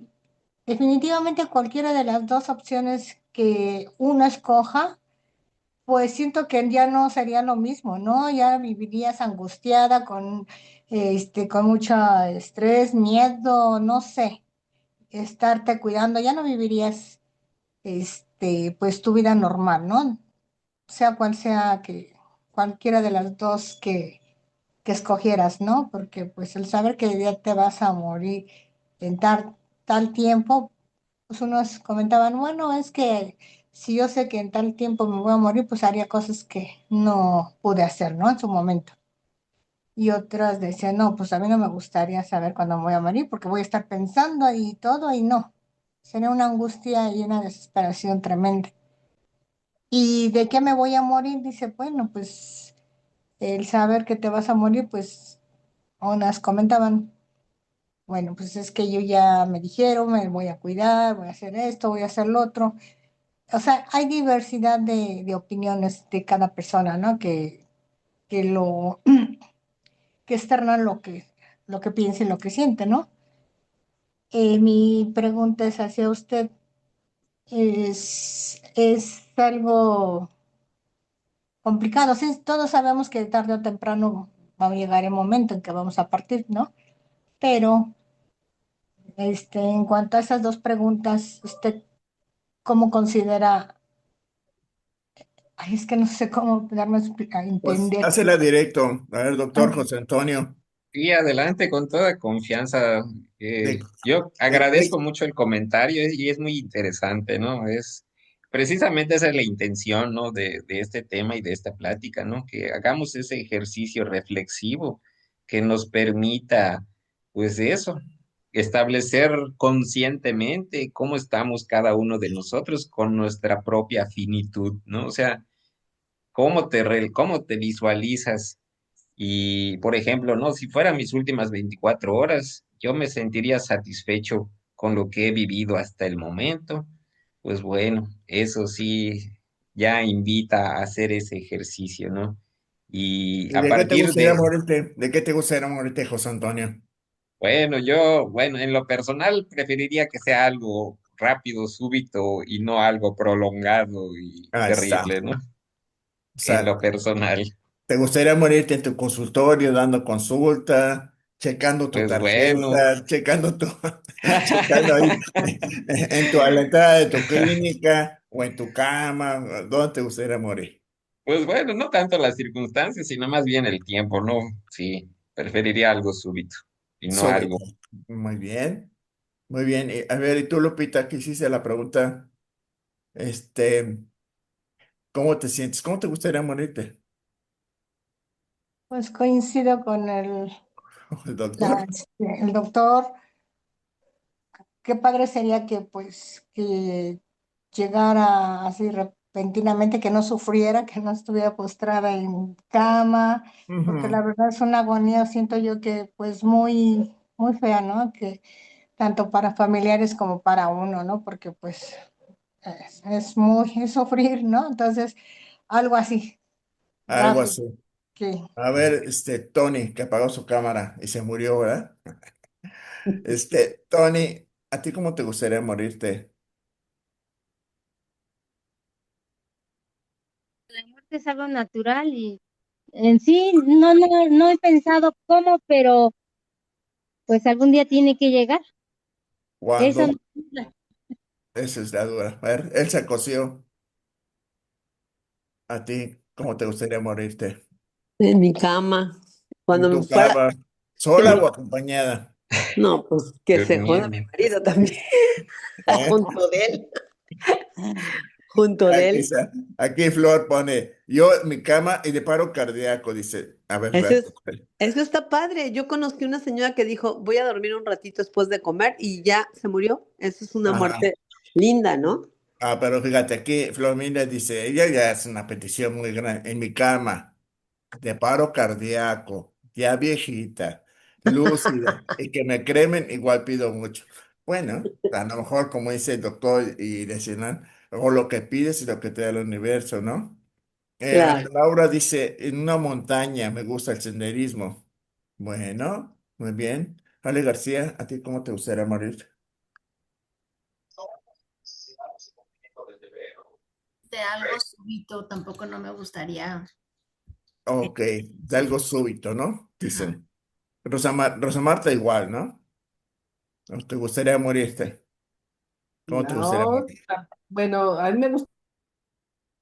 Definitivamente cualquiera de las dos opciones que uno escoja, pues siento que ya no sería lo mismo, ¿no? Ya vivirías angustiada con mucho estrés, miedo, no sé, estarte cuidando, ya no vivirías, pues tu vida normal, ¿no? Sea cual sea cualquiera de las dos que escogieras, ¿no? Porque pues el saber que ya te vas a morir en tal tiempo, pues unos comentaban, bueno, es que si yo sé que en tal tiempo me voy a morir, pues haría cosas que no pude hacer, ¿no? En su momento. y otras decían, no, pues a mí no me gustaría saber cuándo me voy a morir porque voy a estar pensando y todo y no. Sería una angustia y una desesperación tremenda. ¿Y de qué me voy a morir? Dice, bueno, pues el saber que te vas a morir, pues unas comentaban, bueno, pues es que yo ya me dijeron, me voy a cuidar, voy a hacer esto, voy a hacer lo otro. O sea, hay diversidad de opiniones de cada persona, ¿no? Que lo, que externan lo que piensa y lo que siente, ¿no? Mi pregunta es hacia usted, es algo complicado, sí, todos sabemos que tarde o temprano va a llegar el momento en que vamos a partir, ¿no? Pero, en cuanto a esas dos preguntas, ¿usted cómo considera? Ay, es que no sé cómo darme a Pues entender. hácela directo. A ver, doctor Ah, José Antonio, Y adelante con toda confianza. de, Yo de agradezco qué, mucho el comentario y es muy interesante, ¿no? Es precisamente esa es la intención, ¿no? De este tema y de esta plática, ¿no? Que hagamos ese ejercicio reflexivo que nos permita, pues eso, establecer conscientemente cómo estamos cada uno de nosotros con nuestra propia finitud, ¿no? O sea, cómo te visualizas y, por ejemplo, no, si fueran mis últimas 24 horas, yo me sentiría satisfecho con lo que he vivido hasta el momento. Pues bueno, eso sí, ya invita a hacer ese ejercicio, ¿no? Y y a de qué te partir gustaría de, morirte? ¿De qué te gustaría morirte, José Antonio? bueno, bueno, en lo personal preferiría que sea algo rápido, súbito y no algo prolongado y Ahí está. terrible, ¿no? O En sea, lo personal. ¿te gustaría morirte en tu consultorio dando consulta, checando tu Pues bueno. tarjeta, checando tu, checando ahí en tu, a la entrada de tu clínica o en tu cama? ¿Dónde te gustaría morir? Pues bueno, no tanto las circunstancias, sino más bien el tiempo, ¿no? Sí, preferiría algo súbito y no Súbito. algo. Muy bien, muy bien. A ver, y tú, Lupita, que hiciste la pregunta, este, ¿cómo te sientes? ¿Cómo te gustaría morirte? pues coincido con ¿El doctor? el doctor. Qué padre sería que pues que llegara así repentinamente, que no sufriera, que no estuviera postrada en cama, porque Ujú. la verdad es una agonía, siento yo que pues muy, muy fea, ¿no? Que tanto para familiares como para uno, ¿no? Porque pues es sufrir, ¿no? Entonces, algo así, Algo rápido, así. que A ver, Tony, que apagó su cámara y se murió, ¿verdad? Tony, ¿a ti cómo te gustaría morirte? La muerte es algo natural y en sí no he pensado cómo, pero pues algún día tiene que llegar. Eso ¿Cuándo? no- Esa es la dura. A ver, él se coció. ¿A ti cómo te gustaría morirte? En mi cama. En Cuando me tu fuera, cama, ¿sola o sí. acompañada? No, pues que se joda mi Durmiendo. marido también, ¿Eh? junto de él, junto de Aquí, él. está. Aquí Flor pone, yo en mi cama y de paro cardíaco, dice. A ver, Eso espérate. es, eso está padre. Yo conocí una señora que dijo, voy a dormir un ratito después de comer y ya se murió. Eso es una Ajá. muerte linda, ¿no? Ah, pero fíjate, aquí Flor Mila dice, ella ya es una petición muy grande. En mi cama, de paro cardíaco, ya viejita, lúcida, y que me cremen, igual pido mucho. Bueno, a lo mejor como dice el doctor y decían, o lo que pides y lo que te da el universo, ¿no? Ana Claro. Laura dice, en una montaña me gusta el senderismo. Bueno, muy bien. Ale García, ¿a ti cómo te gustaría morir? De algo súbito, tampoco no me gustaría. Ok, de Sí, algo súbito, ¿no? ajá. Dicen. Rosa Marta igual, ¿no? ¿O te gustaría morirte? ¿Cómo te gustaría No, morir? bueno, a mí me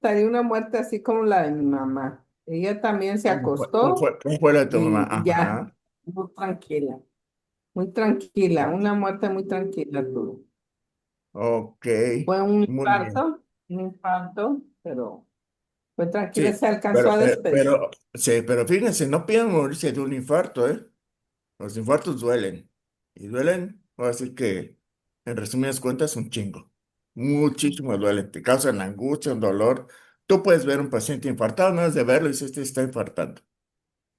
gustaría una muerte así como la de mi mamá. Ella también se acostó ¿Cómo fue la de tu mamá? y ya, Ajá. muy tranquila, una muerte muy tranquila tuvo. Ok, Fue muy bien. un infarto, pero Fue tranquila, Sí, se alcanzó a despedir. sí, pero fíjense, no pidan morirse de un infarto, ¿eh? Los infartos duelen. Y duelen, voy a decir que, en resumidas cuentas, un chingo. Muchísimo duelen. Te causan angustia, un dolor. Tú puedes ver un paciente infartado, no es de verlo y dices, este está infartando.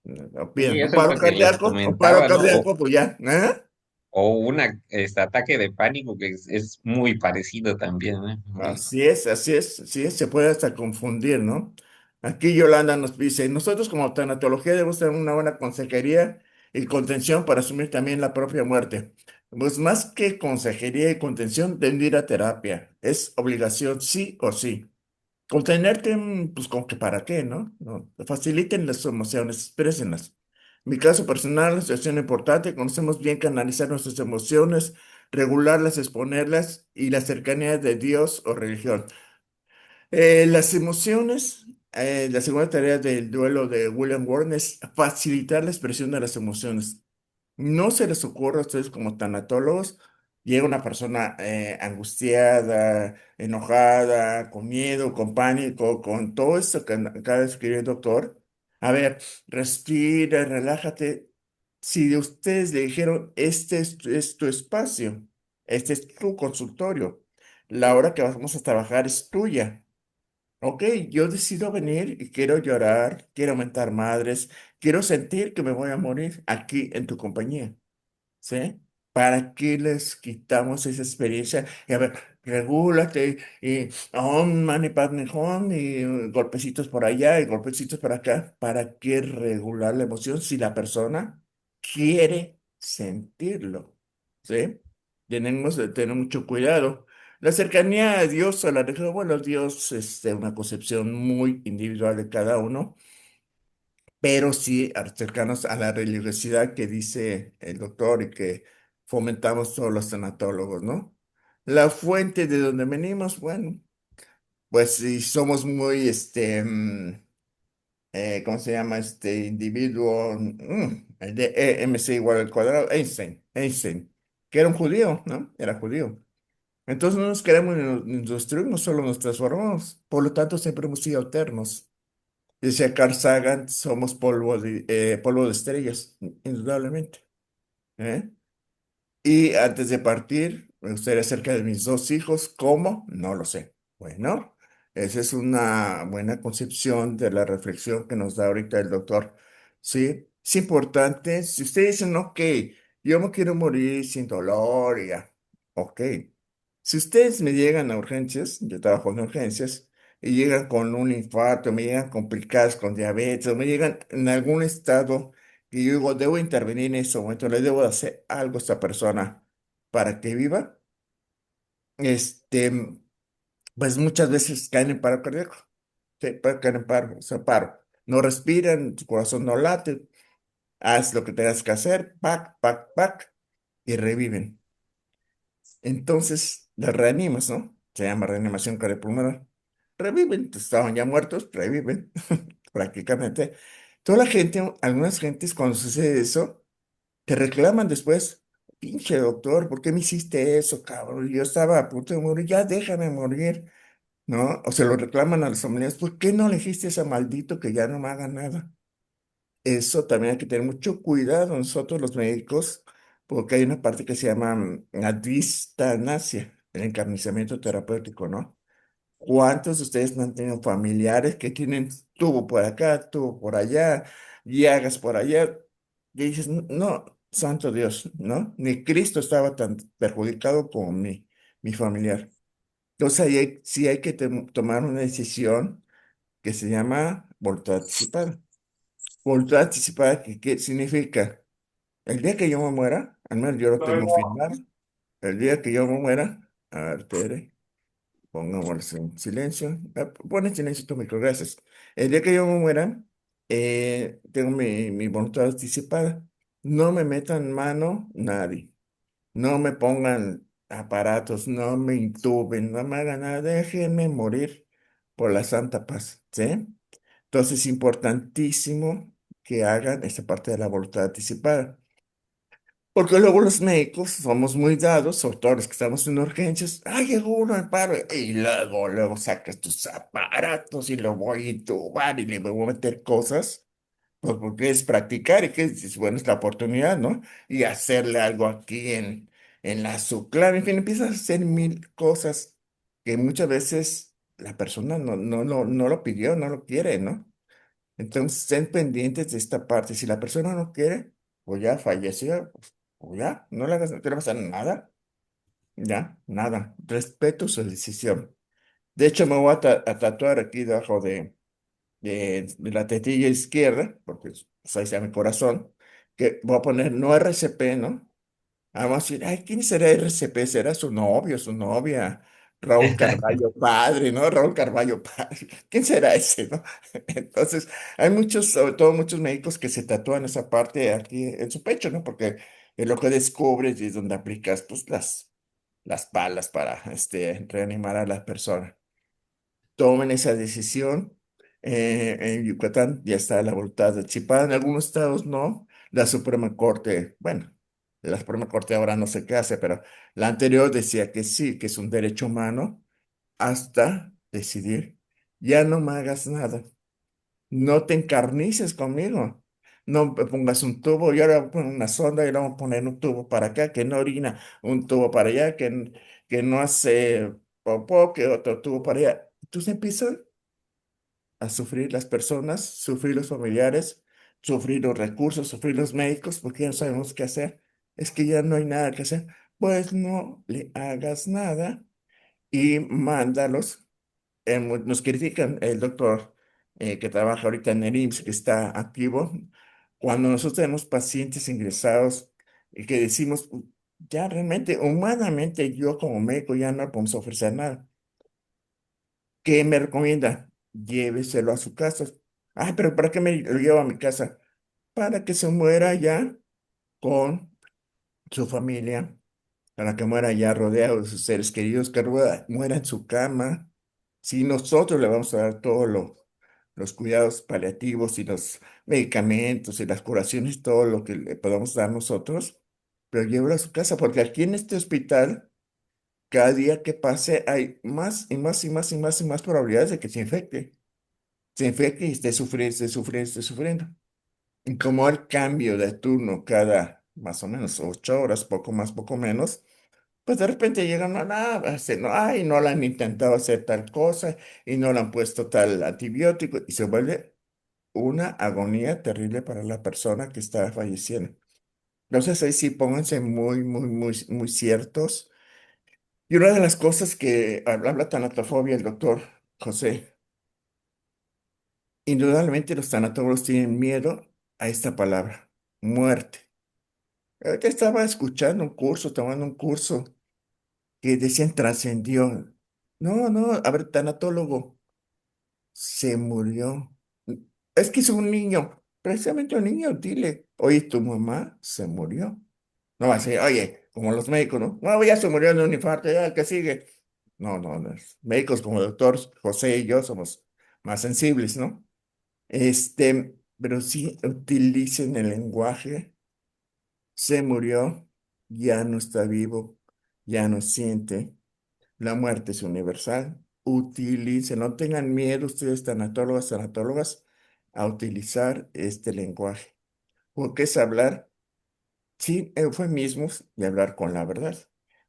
No Sí, pidan. Un eso es paro lo que les cardíaco, un paro comentaba, ¿no? cardíaco, pues ya. ¿Eh? O una, ataque de pánico que es muy parecido también, ¿eh? Así es, se puede hasta confundir, ¿no? Aquí Yolanda nos dice, nosotros como tanatología debemos tener una buena consejería y contención para asumir también la propia muerte. Pues más que consejería y contención, deben ir a terapia. Es obligación, sí o sí. Contenerte, pues como que para qué, ¿no? No, faciliten las emociones, exprésenlas. Mi caso personal, la situación importante, conocemos bien canalizar nuestras emociones, regularlas, exponerlas y la cercanía de Dios o religión. Las emociones, la segunda tarea del duelo de William Warren es facilitar la expresión de las emociones. No se les ocurre a ustedes como tanatólogos, llega una persona angustiada, enojada, con miedo, con pánico, con todo esto que acaba de escribir el doctor. A ver, respira, relájate. Si de ustedes le dijeron, es tu espacio, este es tu consultorio, la hora que vamos a trabajar es tuya. Ok, yo decido venir y quiero llorar, quiero mentar madres, quiero sentir que me voy a morir aquí en tu compañía. ¿Sí? ¿Para qué les quitamos esa experiencia? Y a ver, regúlate y mani padme hum, y golpecitos por allá y golpecitos por acá. ¿Para qué regular la emoción si la persona quiere sentirlo? ¿Sí? Tenemos que tener mucho cuidado. La cercanía a Dios, a la religión, bueno, Dios es una concepción muy individual de cada uno, pero sí cercanos a la religiosidad que dice el doctor y que fomentamos todos los tanatólogos, ¿no? La fuente de donde venimos, bueno, pues si somos muy, ¿cómo se llama este individuo? El de MC igual al cuadrado, Einstein, que era un judío, ¿no? Era judío. Entonces no nos queremos ni destruirnos, solo nos transformamos. Por lo tanto, siempre hemos sido eternos. Decía Carl Sagan, somos polvo de estrellas, indudablemente. ¿Eh? Y antes de partir, me gustaría acerca de mis dos hijos. ¿Cómo? No lo sé. Bueno, esa es una buena concepción de la reflexión que nos da ahorita el doctor. Sí, es importante. Si ustedes dicen, ok, yo me quiero morir sin dolor, y ya. Ok. Si ustedes me llegan a urgencias, yo trabajo en urgencias, y llegan con un infarto, me llegan complicadas con diabetes, o me llegan en algún estado y yo digo, debo intervenir en ese momento, le debo de hacer algo a esta persona para que viva, este, pues muchas veces caen en paro cardíaco. Sí, pueden caer en paro, o sea, paro. No respiran, su corazón no late, haz lo que tengas que hacer, pac, y reviven. Entonces, las reanimas, ¿no? Se llama reanimación cardiopulmonar. Reviven, estaban ya muertos, reviven, prácticamente. Toda la gente, algunas gentes, cuando sucede eso, te reclaman después, pinche doctor, ¿por qué me hiciste eso, cabrón? Yo estaba a punto de morir, ya déjame morir, ¿no? O se lo reclaman a las familias, ¿por qué no le dijiste a ese maldito que ya no me haga nada? Eso también hay que tener mucho cuidado nosotros los médicos, porque hay una parte que se llama adistanasia, el encarnizamiento terapéutico, ¿no? ¿Cuántos de ustedes no han tenido familiares que tienen tubo por acá, tubo por allá, llagas por allá? Y dices, no, santo Dios, ¿no? Ni Cristo estaba tan perjudicado como mi familiar. Entonces ahí sí hay que tomar una decisión que se llama voluntad anticipada. Voluntad anticipada, ¿qué significa? El día que yo me muera, al menos yo lo tengo firmado, el día que yo me muera, a ver, Tere, pongámoslo en silencio. Pon en silencio tu micro, gracias. El día que yo me muera, tengo mi voluntad anticipada. No me metan mano nadie. No me pongan aparatos, no me intuben, no me hagan nada. Déjenme morir por la santa paz, ¿sí? Entonces es importantísimo que hagan esa parte de la voluntad anticipada. Porque luego los médicos somos muy dados, sobre todo los que estamos en urgencias. Ah, llegó uno al paro. Y luego sacas tus aparatos y lo voy a intubar y le voy a meter cosas. Pues porque es practicar y que es, bueno, es la oportunidad, ¿no? Y hacerle algo aquí en la subclave. En fin, empiezas a hacer mil cosas que muchas veces la persona no lo pidió, no lo quiere, ¿no? Entonces, estén pendientes de esta parte. Si la persona no quiere, pues ya falleció, pues ya, no le va a pasar nada, ya, nada. Respeto su decisión. De hecho, me voy a tatuar aquí debajo de la tetilla izquierda, porque pues, ahí está mi corazón, que voy a poner no RCP, ¿no? Vamos a decir, ay, ¿quién será RCP? ¿Será su novio, su novia? Raúl Carballo padre, ¿no? Raúl Carballo padre. ¿Quién será ese, no? Entonces, hay muchos, sobre todo muchos médicos que se tatúan esa parte aquí en su pecho, ¿no? Porque es lo que descubres y es donde aplicas, pues, las balas para, reanimar a la persona. Tomen esa decisión. En Yucatán ya está la voluntad de Chipá, en algunos estados no. La Suprema Corte, bueno, la Suprema Corte ahora no sé qué hace, pero la anterior decía que sí, que es un derecho humano hasta decidir, ya no me hagas nada, no te encarnices conmigo, no me pongas un tubo, y ahora voy a poner una sonda y le vamos a poner un tubo para acá, que no orina, un tubo para allá, que no hace popó, que otro tubo para allá. Entonces empiezan a sufrir las personas, sufrir los familiares, sufrir los recursos, sufrir los médicos, porque ya no sabemos qué hacer. Es que ya no hay nada que hacer. Pues no le hagas nada y mándalos. Nos critican el doctor que trabaja ahorita en el IMSS, que está activo. Cuando nosotros tenemos pacientes ingresados y que decimos, ya realmente, humanamente, yo como médico ya no podemos ofrecer nada. ¿Qué me recomienda? Lléveselo a su casa. Ay, pero ¿para qué me lo llevo a mi casa? Para que se muera ya con su familia, para que muera ya rodeado de sus seres queridos, que muera en su cama. Si nosotros le vamos a dar todos los cuidados paliativos y los medicamentos y las curaciones, todo lo que le podamos dar nosotros, pero llévelo a su casa, porque aquí en este hospital cada día que pase hay más y más y más y más y más probabilidades de que se infecte y esté sufriendo, esté sufriendo. Y como el cambio de turno cada más o menos 8 horas, poco más, poco menos, pues de repente llegan a nada, no, ay, no le han intentado hacer tal cosa y no le han puesto tal antibiótico y se vuelve una agonía terrible para la persona que está falleciendo. Entonces ahí sí pónganse muy, muy, muy, muy ciertos. Y una de las cosas que habla tanatofobia el doctor José, indudablemente los tanatólogos tienen miedo a esta palabra, muerte. Ahorita estaba escuchando un curso, tomando un curso que decían trascendió. No, no, a ver, tanatólogo, se murió. Es que es un niño, precisamente un niño, dile, oye, tu mamá se murió. No va a decir, oye, como los médicos, ¿no? No, ya se murió de un infarto, ya, el que sigue. No, no, no. Médicos como el doctor José y yo somos más sensibles, ¿no? Pero sí utilicen el lenguaje, se murió, ya no está vivo, ya no siente, la muerte es universal, utilicen, no tengan miedo ustedes tanatólogas, tanatólogas, a utilizar este lenguaje, porque es hablar sin eufemismos y hablar con la verdad,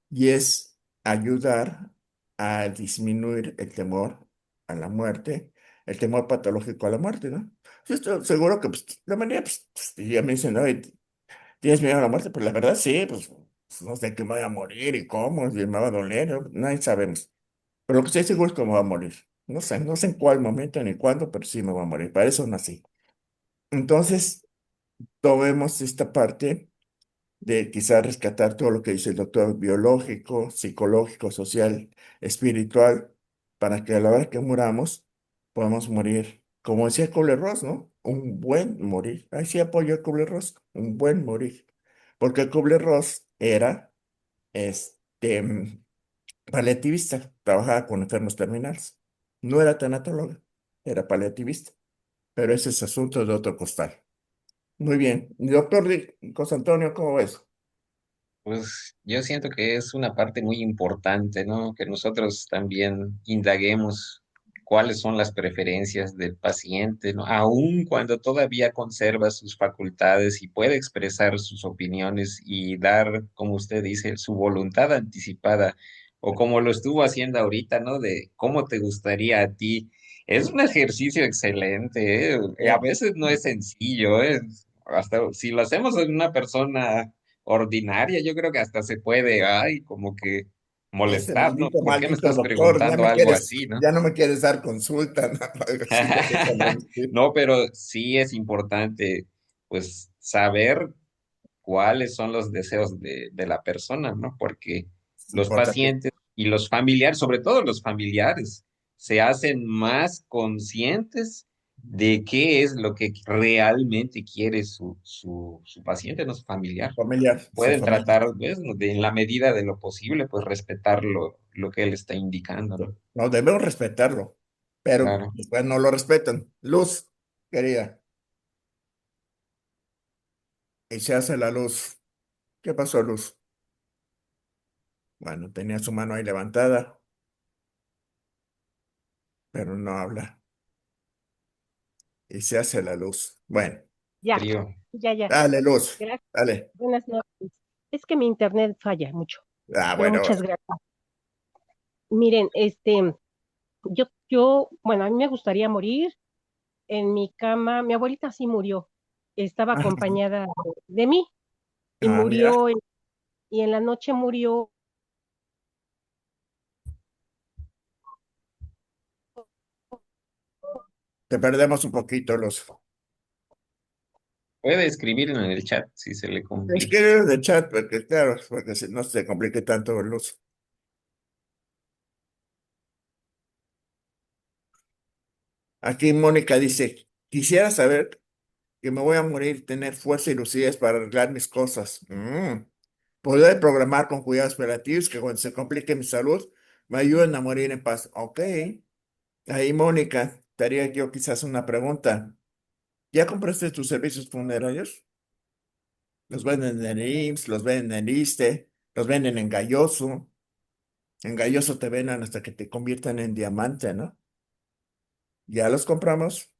y es ayudar a disminuir el temor a la muerte, el temor patológico a la muerte, ¿no? Yo estoy seguro que, pues, la manera, pues, ya me dicen, "Oye, ¿tienes miedo a la muerte?" Pues la verdad sí, pues, no sé qué me voy a morir y cómo, y me va a doler, ¿no? Nadie sabemos. Pero lo que estoy seguro es que me voy a morir. No sé en cuál momento ni cuándo, pero sí me voy a morir. Para eso nací. Entonces, tomemos esta parte de quizás rescatar todo lo que dice el doctor biológico, psicológico, social, espiritual, para que a la hora que muramos podamos morir, como decía Kubler-Ross, ¿no? Un buen morir. Ahí sí apoyo a Kubler-Ross, un buen morir. Porque Kubler-Ross era paliativista, trabajaba con enfermos terminales. No era tanatólogo, era paliativista, pero ese es asunto de otro costal. Muy bien. Doctor José Antonio, ¿cómo ves? Pues yo siento que es una parte muy importante, ¿no? Que nosotros también indaguemos cuáles son las preferencias del paciente, ¿no? Aun cuando todavía conserva sus facultades y puede expresar sus opiniones y dar, como usted dice, su voluntad anticipada, o como lo estuvo haciendo ahorita, ¿no? De cómo te gustaría a ti. Es un ejercicio excelente, ¿eh? A veces no es sencillo, ¿eh? Hasta si lo hacemos en una persona ordinaria, yo creo que hasta se puede, ay, como que Ese molestar, ¿no? maldito, ¿Por qué me maldito estás doctor, preguntando algo así, no? ya no me quieres dar consulta, ¿no? Algo así, ya déjame decir. No, pero sí es importante, pues, saber cuáles son los deseos de la persona, ¿no? Porque Es los importante. pacientes y los familiares, sobre todo los familiares, se hacen más conscientes de qué es lo que realmente quiere su paciente, no su familiar. Familiar, su Pueden familia. tratar, pues, en la medida de lo posible, pues respetar lo que él está indicando, ¿no? No, debemos respetarlo, pero Claro. después no lo respetan. Luz, querida, y se hace la luz. ¿Qué pasó, Luz? Bueno, tenía su mano ahí levantada, pero no habla. Y se hace la luz. Bueno, Ya, Frío. ya. dale, Luz, Gracias. dale. Buenas noches. Es que mi internet falla mucho, Ah, pero bueno, muchas gracias. Miren, bueno, a mí me gustaría morir en mi cama. Mi abuelita sí murió. Estaba acompañada de mí y mira, murió, y en la noche murió. te perdemos un poquito, Luz. Puede escribir en el chat si se le complica. Escribe en el chat, porque claro, porque si no se complique tanto, Luz. Aquí Mónica dice, quisiera saber que me voy a morir, tener fuerza y lucidez para arreglar mis cosas. Poder programar con cuidados operativos que cuando se complique mi salud me ayuden a morir en paz. Ok. Ahí, Mónica, te haría yo quizás una pregunta. ¿Ya compraste tus servicios funerarios? Los venden en IMSS, los venden en ISSSTE, los venden en Galloso. En Galloso te venden hasta que te conviertan en diamante, ¿no? ¿Ya los compramos?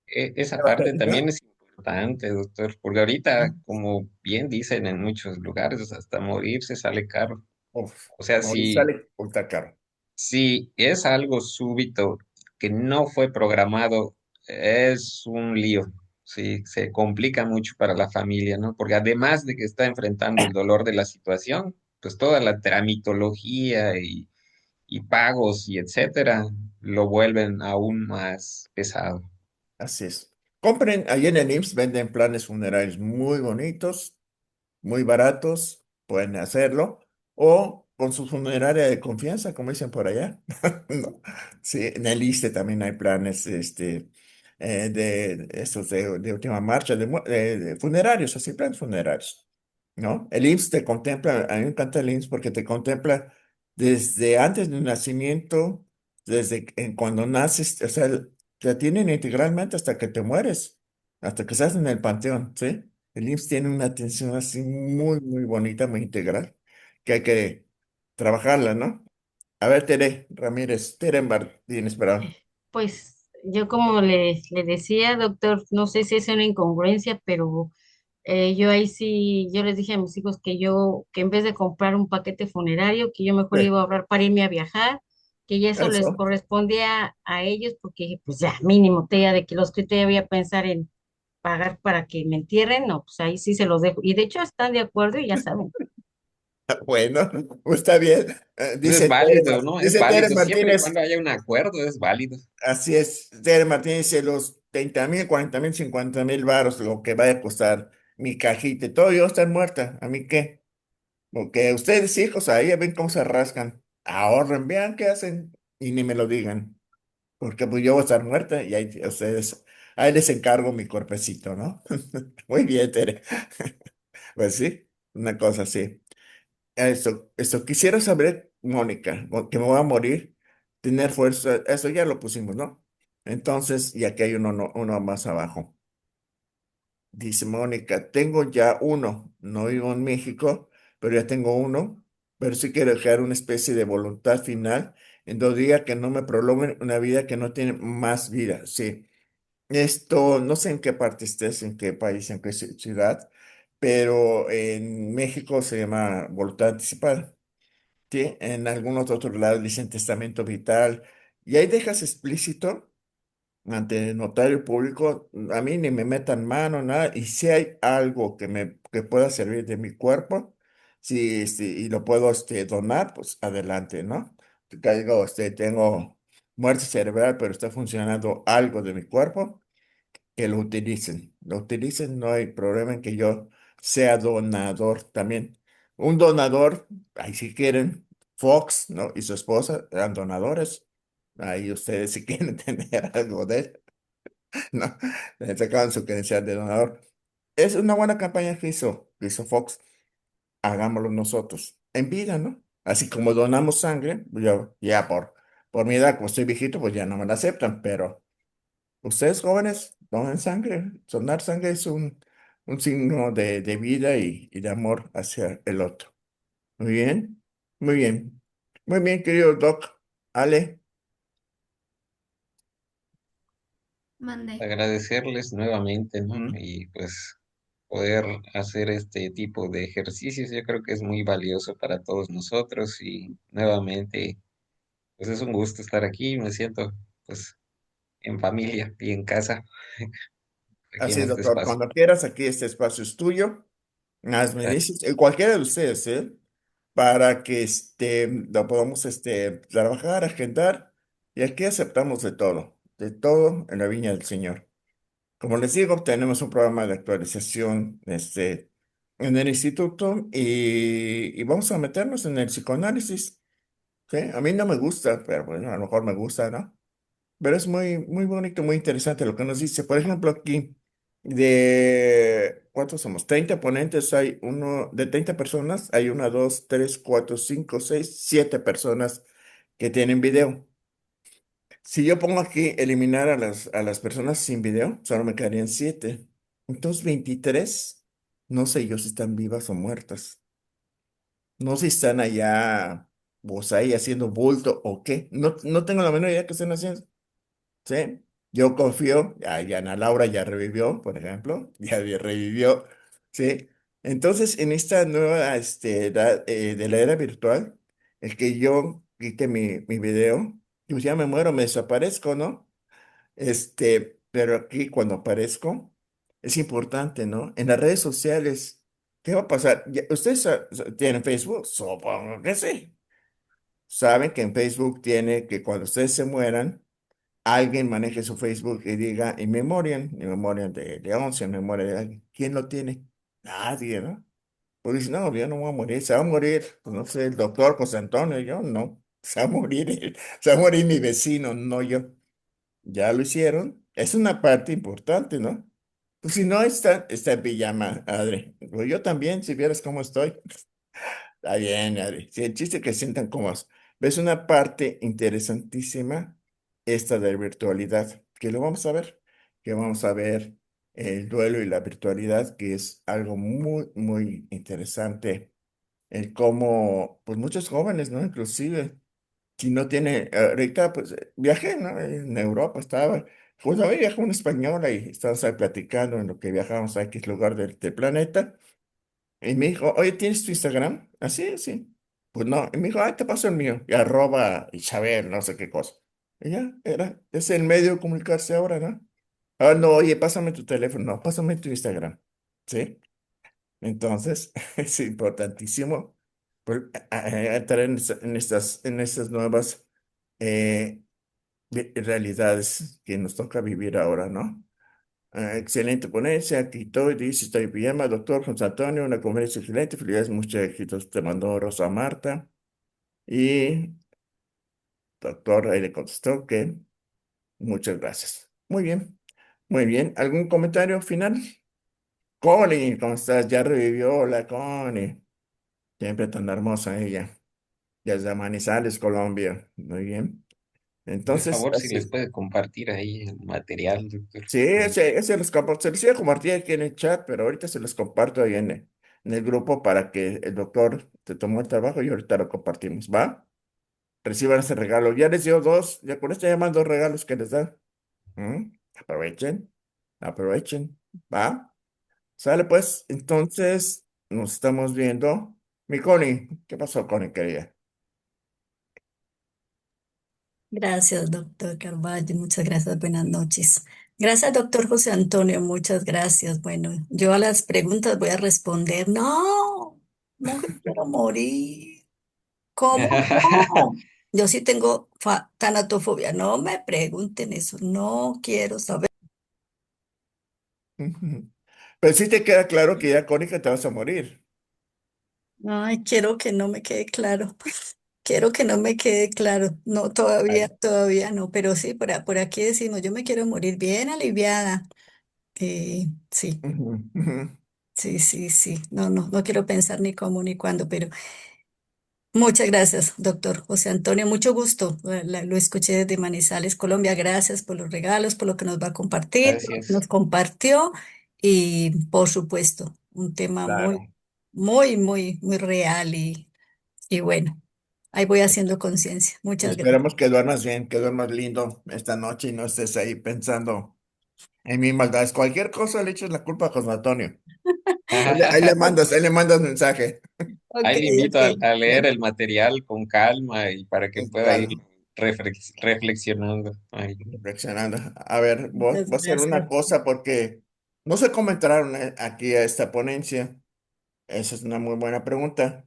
Esa ¿Ya va a parte terminar? también es importante, doctor, porque ahorita, como bien dicen en muchos lugares, hasta morirse sale caro. Uf, O sea, morir sale ultra caro. si es algo súbito que no fue programado, es un lío. Sí, se complica mucho para la familia, ¿no? Porque además de que está enfrentando el dolor de la situación, pues toda la tramitología y pagos y etcétera lo vuelven aún más pesado. Así es. Compren, ahí en el IMSS venden planes funerarios muy bonitos, muy baratos, pueden hacerlo, o con su funeraria de confianza, como dicen por allá. ¿No? Sí, en el ISSSTE también hay planes de estos de última marcha, de funerarios, así, planes funerarios. ¿No? El IMSS te contempla, a mí me encanta el IMSS porque te contempla desde antes del nacimiento, cuando naces, o sea, te atienden integralmente hasta que te mueres, hasta que estás en el panteón, ¿sí? El IMSS tiene una atención así muy, muy bonita, muy integral, que hay que trabajarla, ¿no? A ver, Tere Ramírez, Tere Martínez, perdón. Pues yo como le decía, doctor, no sé si es una incongruencia, pero yo ahí sí, yo les dije a mis hijos que en vez de comprar un paquete funerario, que yo mejor Sí, iba a ahorrar para irme a viajar, que ya eso les eso, correspondía a ellos, porque pues ya mínimo, te ya de que los que te voy a pensar en pagar para que me entierren, no, pues ahí sí se los dejo. Y de hecho están de acuerdo y ya saben. bueno, pues está bien. Pues es válido, ¿no? Es Dice Tere válido, siempre y Martínez. cuando haya un acuerdo, es válido. Así es, Tere Martínez dice los 30,000, 40,000, 50,000 varos, lo que vaya a costar mi cajita y todo, yo estar muerta, ¿a mí qué? Porque ustedes hijos ahí ven cómo se rascan, ahorren, vean qué hacen y ni me lo digan, porque pues yo voy a estar muerta y ahí ustedes, ahí les encargo mi cuerpecito, ¿no? Muy bien, Tere. Pues sí, una cosa así. Esto, quisiera saber, Mónica, que me voy a morir, tener fuerza, eso ya lo pusimos, ¿no? Entonces, y aquí hay uno, uno más abajo. Dice Mónica, tengo ya uno, no vivo en México, pero ya tengo uno. Pero sí quiero dejar una especie de voluntad final en donde diga que no me prolonguen una vida que no tiene más vida. Sí. Esto, no sé en qué parte estés, en qué país, en qué ciudad, pero en México se llama voluntad anticipada. ¿Sí? En algunos otros lados dicen testamento vital. Y ahí dejas explícito ante el notario público, a mí ni me metan mano, nada, y si hay algo que pueda servir de mi cuerpo, y lo puedo donar, pues adelante, ¿no? Que digo, tengo muerte cerebral, pero está funcionando algo de mi cuerpo, que lo utilicen, no hay problema en que yo sea donador también. Un donador, ahí si quieren, Fox, ¿no? Y su esposa eran donadores. Ahí ustedes si quieren tener algo de él, ¿no? Le sacaban su credencial de donador. Es una buena campaña que hizo Fox. Hagámoslo nosotros, en vida, ¿no? Así como donamos sangre, yo ya por mi edad, como estoy viejito, pues ya no me la aceptan, pero ustedes jóvenes, donen sangre. Donar sangre es un signo de vida y de amor hacia el otro. Muy bien, muy bien. Muy bien, querido Doc. Ale, Mande. Agradecerles nuevamente, ¿no? ujú, Y pues poder hacer este tipo de ejercicios, yo creo que es muy valioso para todos nosotros y nuevamente, pues es un gusto estar aquí, me siento pues en familia y en casa, aquí así en es, este doctor. espacio. Cuando quieras, aquí este espacio es tuyo. Nada, me Gracias. dices, cualquiera de ustedes, ¿eh? Para que lo podamos trabajar, agendar. Y aquí aceptamos de todo en la viña del Señor. Como les digo, tenemos un programa de actualización en el instituto y vamos a meternos en el psicoanálisis. ¿Sí? A mí no me gusta, pero bueno, a lo mejor me gusta, ¿no? Pero es muy, muy bonito, muy interesante lo que nos dice. Por ejemplo, aquí, ¿cuántos somos? 30 ponentes, hay uno, de 30 personas, hay una, dos, tres, cuatro, cinco, seis, siete personas que tienen video. Si yo pongo aquí eliminar a las personas sin video, solo me quedarían siete. Entonces, 23, no sé yo si están vivas o muertas. No sé si están allá, pues ahí haciendo bulto o qué. No, no tengo la menor idea que estén haciendo. ¿Sí? Yo confío, ya Ana Laura ya revivió, por ejemplo, revivió, ¿sí? Entonces, en esta nueva edad de la era virtual, el que yo quite mi video, pues ya me muero, me desaparezco, ¿no? Pero aquí cuando aparezco, es importante, ¿no? En las redes sociales, ¿qué va a pasar? ¿Ustedes tienen Facebook? Supongo que sí. Saben que en Facebook tiene que cuando ustedes se mueran, alguien maneje su Facebook y diga in memoriam de Leoncio, in memoria de alguien. ¿Quién lo tiene? Nadie, ¿no? Pues dice, no, yo no voy a morir, se va a morir, pues, no sé, el doctor José Antonio, yo no, se va a morir, se va a morir mi vecino, no yo. Ya lo hicieron, es una parte importante, ¿no? Pues si no está en pijama, Adri. Pues yo también, si vieras cómo estoy. Está bien, Adri. Sí, el chiste es que se sientan cómodos. ¿Ves una parte interesantísima? Esta de virtualidad, que lo vamos a ver, que vamos a ver el duelo y la virtualidad, que es algo muy, muy interesante. El cómo, pues muchos jóvenes, ¿no? Inclusive, si no tiene, ahorita, pues viajé, ¿no? En Europa estaba, pues a ver, viajó una española y estábamos ahí platicando en lo que viajábamos a X lugar del planeta. Y me dijo, oye, ¿tienes tu Instagram? Así, sí. Pues no. Y me dijo, te paso el mío. Y arroba Isabel, no sé qué cosa. Y ya, es el medio de comunicarse ahora, ¿no? Ah, no, oye, pásame tu teléfono. No, pásame tu Instagram. ¿Sí? Entonces, es importantísimo pues, entrar en estas nuevas eh, realidades que nos toca vivir ahora, ¿no? Excelente ponencia, aquí estoy, dice, estoy en pijama, doctor José Antonio, una conferencia excelente, felicidades, muchos éxitos, te mandó Rosa Marta, y doctor ahí le contestó que muchas gracias. Muy bien, ¿algún comentario final? Connie, ¿cómo estás? Ya revivió la Connie, siempre tan hermosa ella, desde Manizales, Colombia, muy bien. De Entonces, favor, si les así, puede compartir ahí el material, doctor. sí, ese se los comparto, se los iba a compartir aquí en el chat, pero ahorita se los comparto ahí en el grupo para que el doctor te tomó el trabajo y ahorita lo compartimos, ¿va? Reciban ese regalo. Ya les dio dos, ya con esto ya van dos regalos que les dan. ¿Mm? Aprovechen, aprovechen, ¿va? Sale pues, entonces nos estamos viendo. Mi Connie, ¿qué pasó, Connie, querida? Gracias, doctor Carvalho. Muchas gracias. Buenas noches. Gracias, doctor José Antonio. Muchas gracias. Bueno, yo a las preguntas voy a responder. No, no me quiero morir. ¿Cómo no? Yo sí tengo tanatofobia. No me pregunten eso. No quiero saber. Pero sí te queda claro que ya, Connie, que te vas a morir. Ay, quiero que no me quede claro. Quiero que no me quede claro. No, todavía, Ay. todavía no. Pero sí, por aquí decimos, yo me quiero morir bien aliviada. Sí. Ujú, ujú. Sí, sí, sí. No, no, no quiero pensar ni cómo ni cuándo, pero muchas gracias, doctor José Antonio. Mucho gusto. Lo escuché desde Manizales, Colombia. Gracias por los regalos, por lo que nos va a compartir, por lo que Gracias. nos compartió y, por supuesto, un tema muy, Claro. muy, muy, muy real y bueno, ahí voy haciendo conciencia. Muchas gracias. Esperemos que duermas bien, que duermas lindo esta noche y no estés ahí pensando en mi maldad. Cualquier cosa le echas la culpa a José Antonio. Ahí le mandas mensaje. Ok, Ahí le invito ok. a leer el material con calma y para que pueda ir Claro, reflexionando. Ay, reflexionando. A ver, voy Muchas a hacer una gracias. cosa porque no sé cómo entraron aquí a esta ponencia. Esa es una muy buena pregunta.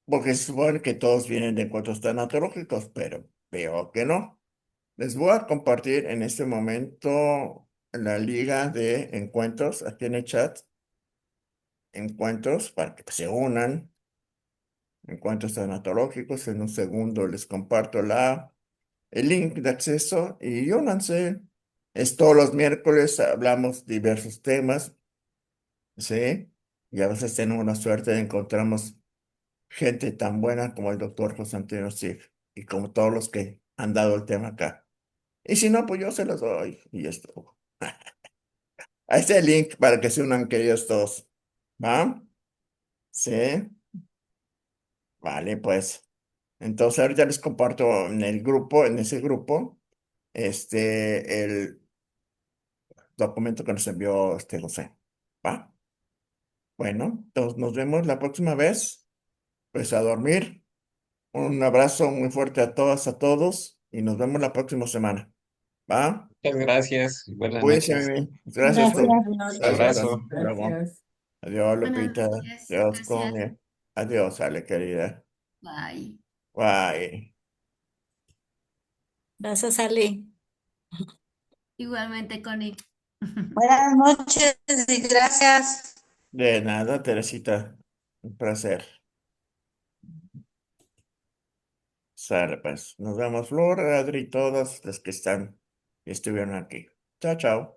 Porque se supone que todos vienen de encuentros tanatológicos, pero veo que no. Les voy a compartir en este momento la liga de encuentros aquí en el chat. Encuentros para que se unan. Encuentros tanatológicos. En un segundo les comparto el link de acceso y únanse. Es todos los miércoles, hablamos diversos temas, ¿sí? Y a veces tenemos la suerte de encontramos gente tan buena como el doctor José Antonio Sif y como todos los que han dado el tema acá. Y si no, pues yo se los doy y ya estuvo. Ahí está el link para que se unan queridos todos. ¿Va? Sí, vale, pues. Entonces ahorita les comparto en el grupo, en ese grupo, el documento que nos envió José. ¿Va? Bueno, entonces nos vemos la próxima vez. Pues a dormir. Un abrazo muy fuerte a todas, a todos y nos vemos la próxima semana. ¿Va? muchas gracias. Buenas Cuídense, noches. Mimi. Gracias Gracias. tú. Buenas Gracias, noches. Abrazo. Tony. Hasta luego. Gracias. Adiós, Buenas Lupita. noches. Adiós, Gracias. Connie. Adiós, Ale, querida. Bye. Bye. Gracias, Ale. Igualmente, Connie. Buenas noches y gracias. De nada, Teresita. Un placer. Sale, pues. Nos vemos, Flor, Adri, todos los que estuvieron aquí. Chao, chao.